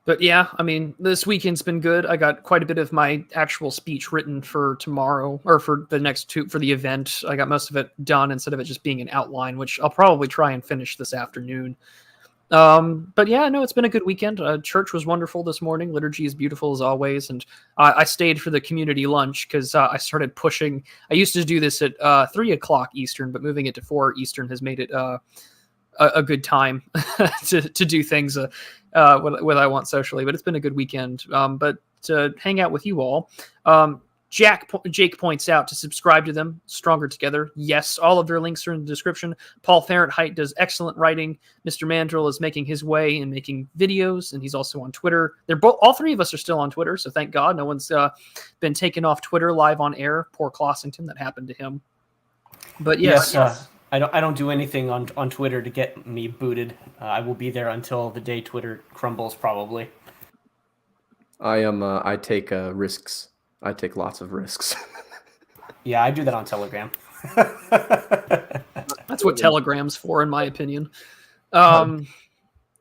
But yeah, I mean, this weekend's been good. I got quite a bit of my actual speech written for tomorrow, or for the event. I got most of it done instead of it just being an outline, which I'll probably try and finish this afternoon. But yeah, no, it's been a good weekend. Church was wonderful this morning. Liturgy is beautiful as always. And I stayed for the community lunch because I started pushing. I used to do this at 3 o'clock Eastern, but moving it to 4 Eastern has made it a good time to do things what I want socially. But it's been a good weekend. But to hang out with you all. Jake points out to subscribe to them, Stronger Together. Yes, all of their links are in the description. Paul Fahrenheidt does excellent writing. Mr. Mandrill is making his way and making videos, and he's also on Twitter. All three of us are still on Twitter, so thank God no one's been taken off Twitter live on air. Poor Clossington, that happened to him. But Yes, yes. I don't do anything on Twitter to get me booted. I will be there until the day Twitter crumbles, probably. I take risks. I take lots of risks. Yeah, I do that on Telegram. That's what Telegram's for, in my opinion. Tom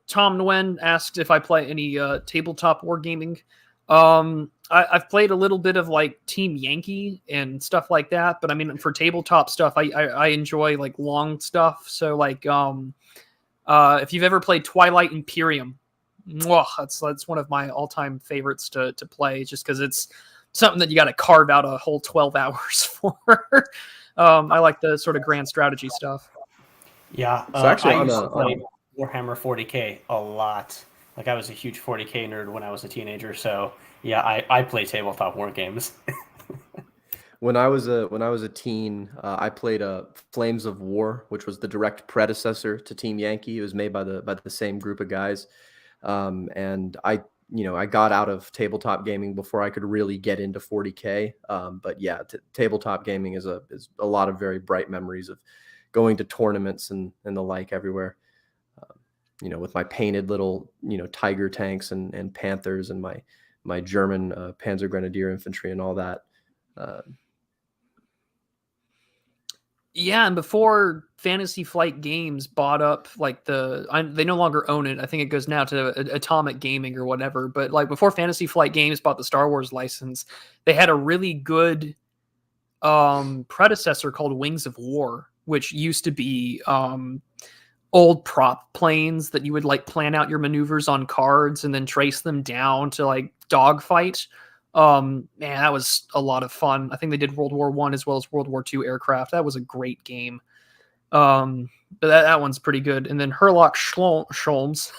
Nguyen asked if I play any tabletop wargaming. I've played a little bit of like Team Yankee and stuff like that, but I mean, for tabletop stuff, I enjoy like long stuff. So like, if you've ever played Twilight Imperium, that's one of my all time favorites to play, just because it's something that you got to carve out a whole 12 hours for. I like the sort of grand strategy stuff. Yeah, So actually, I on used a to play Warhammer 40k a lot. Like I was a huge 40k nerd when I was a teenager. So yeah, I play tabletop war games. when I was a teen, I played Flames of War, which was the direct predecessor to Team Yankee. It was made by the same group of guys, and I got out of tabletop gaming before I could really get into 40k. But yeah, tabletop gaming is a lot of very bright memories of going to tournaments and the like everywhere. With my painted little tiger tanks and panthers and my German Panzer Grenadier infantry and all that. Yeah, and before Fantasy Flight Games bought up like they no longer own it. I think it goes now to Atomic Gaming or whatever. But like before Fantasy Flight Games bought the Star Wars license, they had a really good predecessor called Wings of War, which used to be old prop planes that you would like plan out your maneuvers on cards and then trace them down to like dogfight. Man, that was a lot of fun. I think they did World War One as well as World War II aircraft. That was a great game. But that one's pretty good. And then Herlock Sholmes,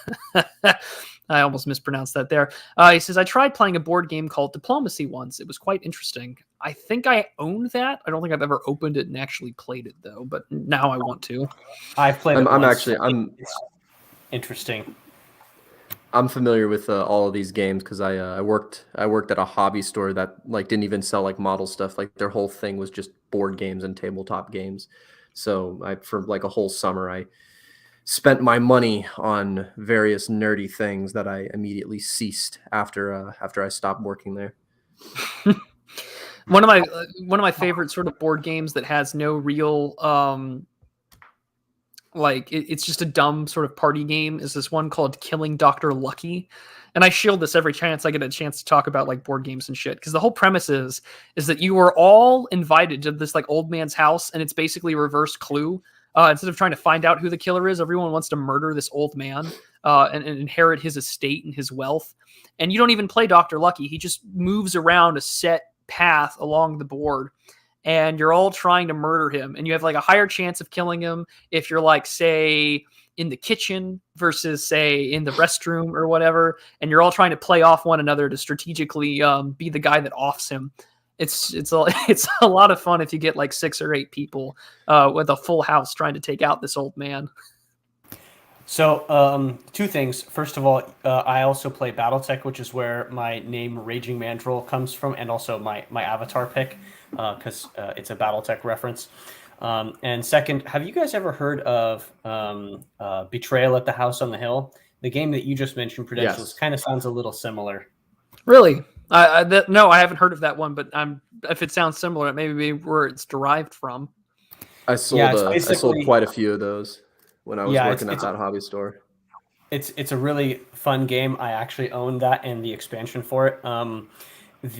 I almost mispronounced that there. He says, I tried playing a board game called Diplomacy once. It was quite interesting. I think I own that. I don't think I've ever opened it and actually played it, though, but now I want to. I've played it once. It's interesting. I'm familiar with all of these games because I worked at a hobby store that like didn't even sell like model stuff. Like their whole thing was just board games and tabletop games. So for like a whole summer, I spent my money on various nerdy things that I immediately ceased after I stopped working there. One of my favorite sort of board games that has no real it's just a dumb sort of party game is this one called Killing Dr. Lucky. And I shield this every chance I get a chance to talk about like board games and shit. Because the whole premise is that you are all invited to this like old man's house, and it's basically reverse Clue. Instead of trying to find out who the killer is, everyone wants to murder this old man and inherit his estate and his wealth. And you don't even play Dr. Lucky. He just moves around a set path along the board, and you're all trying to murder him. And you have like a higher chance of killing him if you're like, say, in the kitchen versus say in the restroom or whatever. And you're all trying to play off one another to strategically be the guy that offs him. It's a lot of fun if you get like 6 or 8 people with a full house trying to take out this old man. So, 2 things. First of all, I also play BattleTech, which is where my name Raging Mandrill comes from, and also my avatar pick, because it's a BattleTech reference. And second, have you guys ever heard of Betrayal at the House on the Hill? The game that you just mentioned, Prudentialist, Yes. kind of sounds a little similar. Really? No, I haven't heard of that one, but if it sounds similar, it may be where it's derived from. I sold quite a few of those when I was working at that hobby store. It's a really fun game. I actually own that and the expansion for it.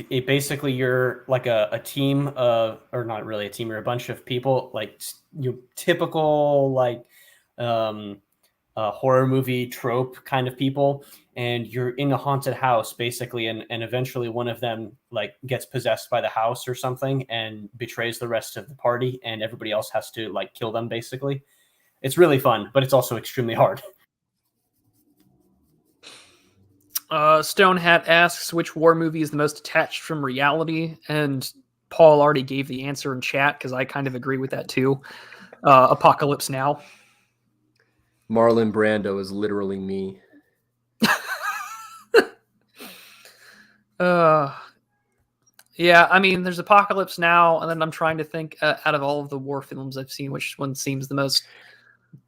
It basically you're like a team of, or not really a team, you're a bunch of people, like you typical like horror movie trope kind of people, and you're in a haunted house basically, and eventually one of them like gets possessed by the house or something and betrays the rest of the party, and everybody else has to like kill them basically. It's really fun, but it's also extremely hard. Stonehat asks which war movie is the most detached from reality, and Paul already gave the answer in chat because I kind of agree with that too. Apocalypse Now. Marlon Brando is literally me. Yeah, I mean, there's Apocalypse Now, and then I'm trying to think out of all of the war films I've seen, which one seems the most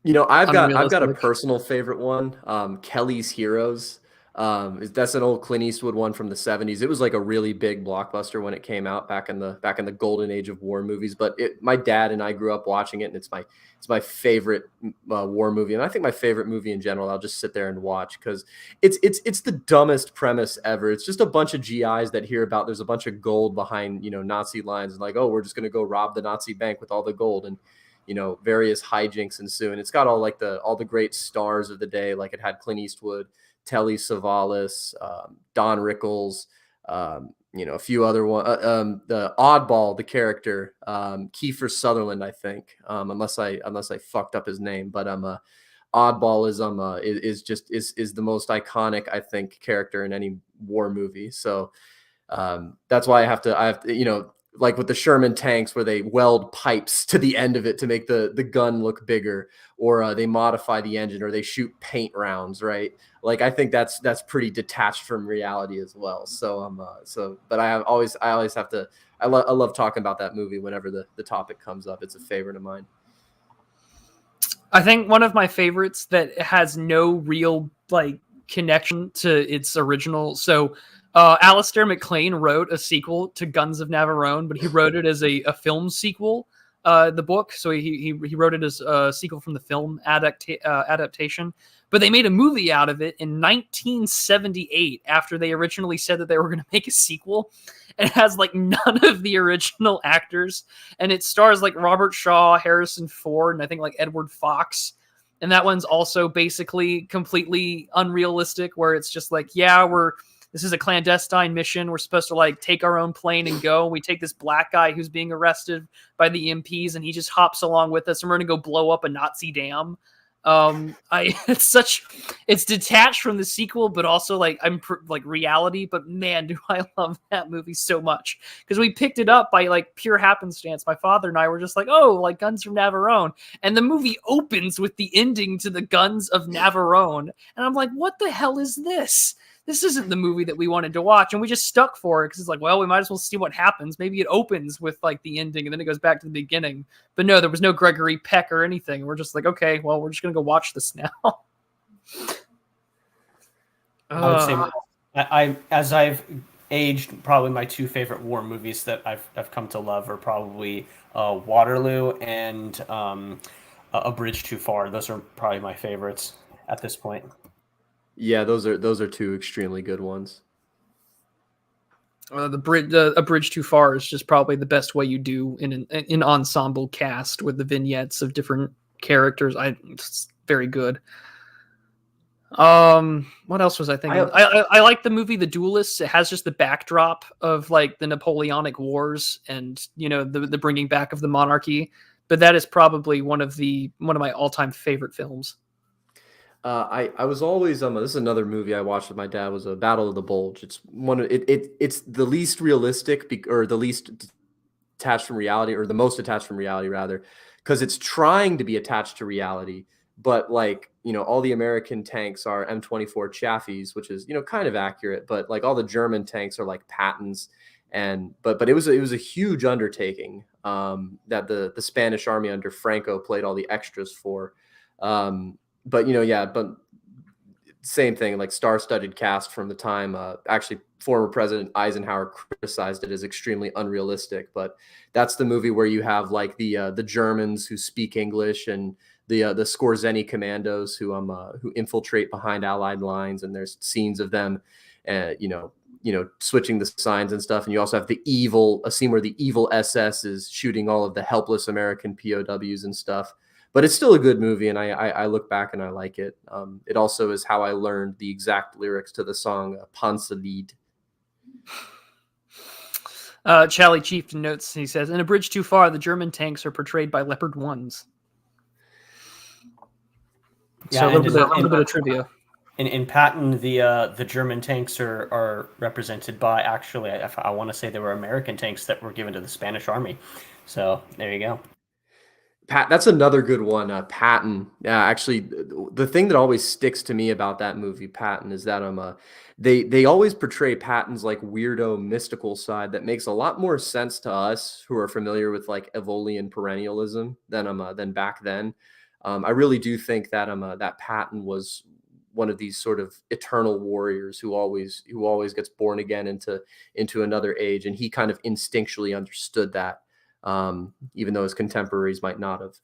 I've got a unrealistic. personal favorite one, Kelly's Heroes. That's an old Clint Eastwood one from the 70s. It was like a really big blockbuster when it came out back in the golden age of war movies. But my dad and I grew up watching it, and it's my favorite war movie, and I think my favorite movie in general. I'll just sit there and watch because it's the dumbest premise ever. It's just a bunch of GIs that hear about there's a bunch of gold behind Nazi lines, and like, oh, we're just gonna go rob the Nazi bank with all the gold, and various hijinks ensue. And it's got all the great stars of the day. Like it had Clint Eastwood, Telly Savalas, Don Rickles, a few other one. The Oddball, the character, Kiefer Sutherland, I think, unless I fucked up his name, but Oddball is the most iconic, I think, character in any war movie. So that's why I have to, like with the Sherman tanks where they weld pipes to the end of it to make the gun look bigger, or they modify the engine, or they shoot paint rounds, right? Like I think that's pretty detached from reality as well. But I always have to, I love talking about that movie whenever the topic comes up. It's a favorite of mine. I think one of my favorites that has no real like connection to its original. So, Alistair MacLean wrote a sequel to Guns of Navarone, but he wrote it as a film sequel. The book, so he wrote it as a sequel from the film adaptation. But they made a movie out of it in 1978 after they originally said that they were going to make a sequel. And it has like none of the original actors, and it stars like Robert Shaw, Harrison Ford, and I think like Edward Fox. And that one's also basically completely unrealistic, where it's just like, yeah, this is a clandestine mission. We're supposed to like take our own plane and go. We take this black guy who's being arrested by the MPs, and he just hops along with us, and we're gonna go blow up a Nazi dam. It's detached from the sequel, but also like like reality. But man, do I love that movie so much, because we picked it up by like pure happenstance. My father and I were just like, oh, like Guns from Navarone, and the movie opens with the ending to the Guns of Navarone, and I'm like, what the hell is this? This isn't the movie that we wanted to watch, and we just stuck for it because it's like, well, we might as well see what happens. Maybe it opens with like the ending and then it goes back to the beginning. But no, there was no Gregory Peck or anything. We're just like, okay, well, we're just gonna go watch this now. I would say as I've aged, probably my two favorite war movies that I've come to love are probably Waterloo and A Bridge Too Far. Those are probably my favorites at this point. Yeah, those are two extremely good ones. A Bridge Too Far is just probably the best way you do in an ensemble cast with the vignettes of different characters. It's very good. What else was I thinking? I like the movie The Duelists. It has just the backdrop of like the Napoleonic Wars and the bringing back of the monarchy. But that is probably one of my all-time favorite films. I was always this is another movie I watched with my dad, was a Battle of the Bulge. It's it's the least realistic or the least detached from reality, or the most attached from reality rather, because it's trying to be attached to reality, but like all the American tanks are M24 Chaffies, which is kind of accurate, but like all the German tanks are like Pattons, and but it was a huge undertaking that the Spanish army under Franco played all the extras for. But but same thing, like star-studded cast from the time. Actually, former President Eisenhower criticized it as extremely unrealistic. But that's the movie where you have like the Germans who speak English, and the Skorzeny commandos who infiltrate behind Allied lines, and there's scenes of them, switching the signs and stuff. And you also have a scene where the evil SS is shooting all of the helpless American POWs and stuff. But it's still a good movie, and I look back and I like it. It also is how I learned the exact lyrics to the song Panzerlied. Charlie Chieftain notes, he says, in A Bridge Too Far, the German tanks are portrayed by Leopard 1s. Yeah, so a little bit of trivia. In Patton, the German tanks are represented by, actually, I want to say they were American tanks that were given to the Spanish army. So there you go. That's another good one. Patton. Yeah, actually, the thing that always sticks to me about that movie, Patton, is that they always portray Patton's like weirdo mystical side that makes a lot more sense to us who are familiar with like Evolian perennialism than back then. I really do think that that Patton was one of these sort of eternal warriors who always gets born again into another age, and he kind of instinctually understood that. Even though his contemporaries might not have.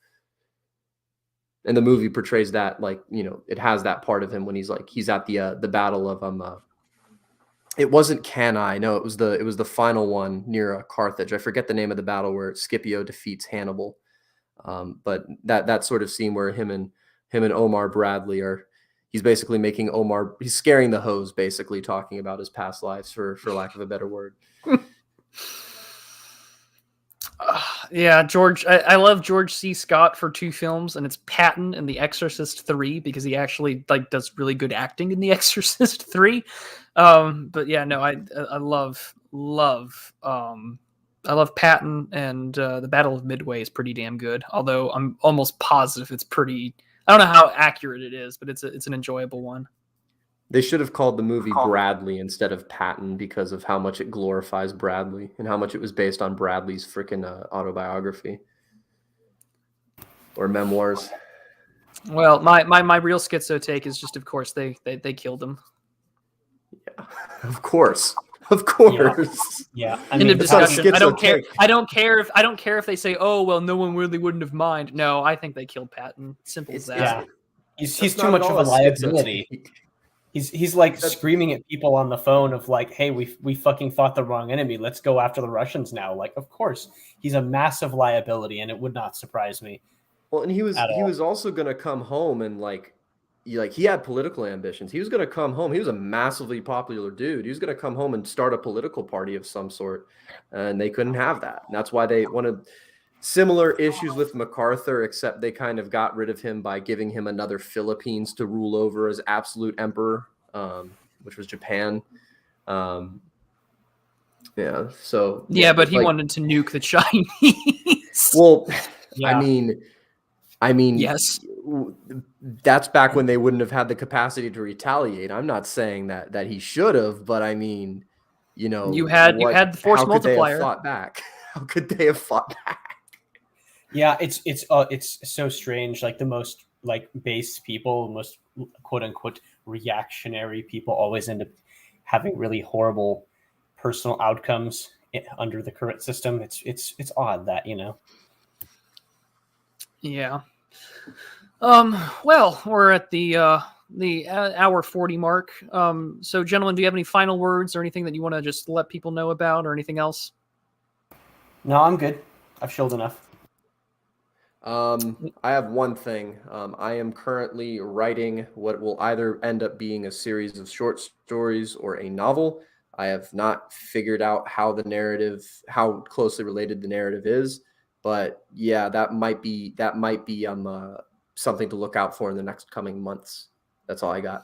And the movie portrays that, like, you know, it has that part of him when he's at the battle of it wasn't Cannae, no, it was the final one near Carthage. I forget the name of the battle where Scipio defeats Hannibal. But that sort of scene where him and Omar Bradley he's basically he's scaring the hose, basically talking about his past lives for lack of a better word. Yeah, George. I love George C. Scott for 2 films, and it's Patton and The Exorcist 3 because he actually like does really good acting in The Exorcist 3. But yeah, no, I love Patton, and the Battle of Midway is pretty damn good. Although I'm almost positive it's pretty. I don't know how accurate it is, but it's an enjoyable one. They should have called the movie Bradley instead of Patton because of how much it glorifies Bradley and how much it was based on Bradley's freaking autobiography or memoirs. Well, my real schizo take is just, of course, they killed him. Yeah, of course. Yeah. End of discussion. I don't care. I don't care if they say, "Oh, well, no one really wouldn't have mind." No, I think they killed Patton. Simple as that. Yeah. He's too much of a liability. He's like screaming at people on the phone of like, "Hey, we fucking fought the wrong enemy. Let's go after the Russians now." Like, of course, he's a massive liability, and it would not surprise me. Well, and he was also going to come home and he had political ambitions. He was going to come home. He was a massively popular dude. He was going to come home and start a political party of some sort, and they couldn't have that. And that's why they wanted similar issues with MacArthur, except they kind of got rid of him by giving him another Philippines to rule over as absolute emperor, which was Japan. Yeah. So yeah, but he wanted to nuke the Chinese. Well, yeah. I mean, yes, that's back when they wouldn't have had the capacity to retaliate. I'm not saying that he should have, but I mean, you know, you had the force multiplier. How could they have fought back? Yeah, it's so strange. Like the most like base people, most quote unquote reactionary people always end up having really horrible personal outcomes under the current system. It's odd that, you know. Yeah. Well, we're at the hour 40 mark. So gentlemen, do you have any final words or anything that you want to just let people know about or anything else? No, I'm good. I've chilled enough. I have one thing. I am currently writing what will either end up being a series of short stories or a novel. I have not figured out how closely related the narrative is, but yeah, that might be something to look out for in the next coming months. That's all I got.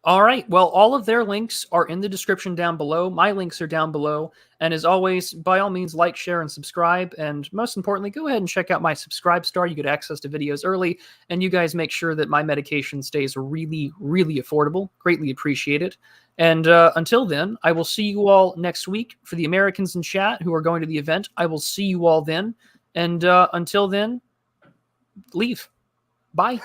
All right. Well, all of their links are in the description down below. My links are down below. And as always, by all means, like, share, and subscribe. And most importantly, go ahead and check out my Subscribe Star. You get access to videos early. And you guys make sure that my medication stays really, really affordable. Greatly appreciate it. And until then, I will see you all next week. For the Americans in chat who are going to the event, I will see you all then. And until then, leave. Bye.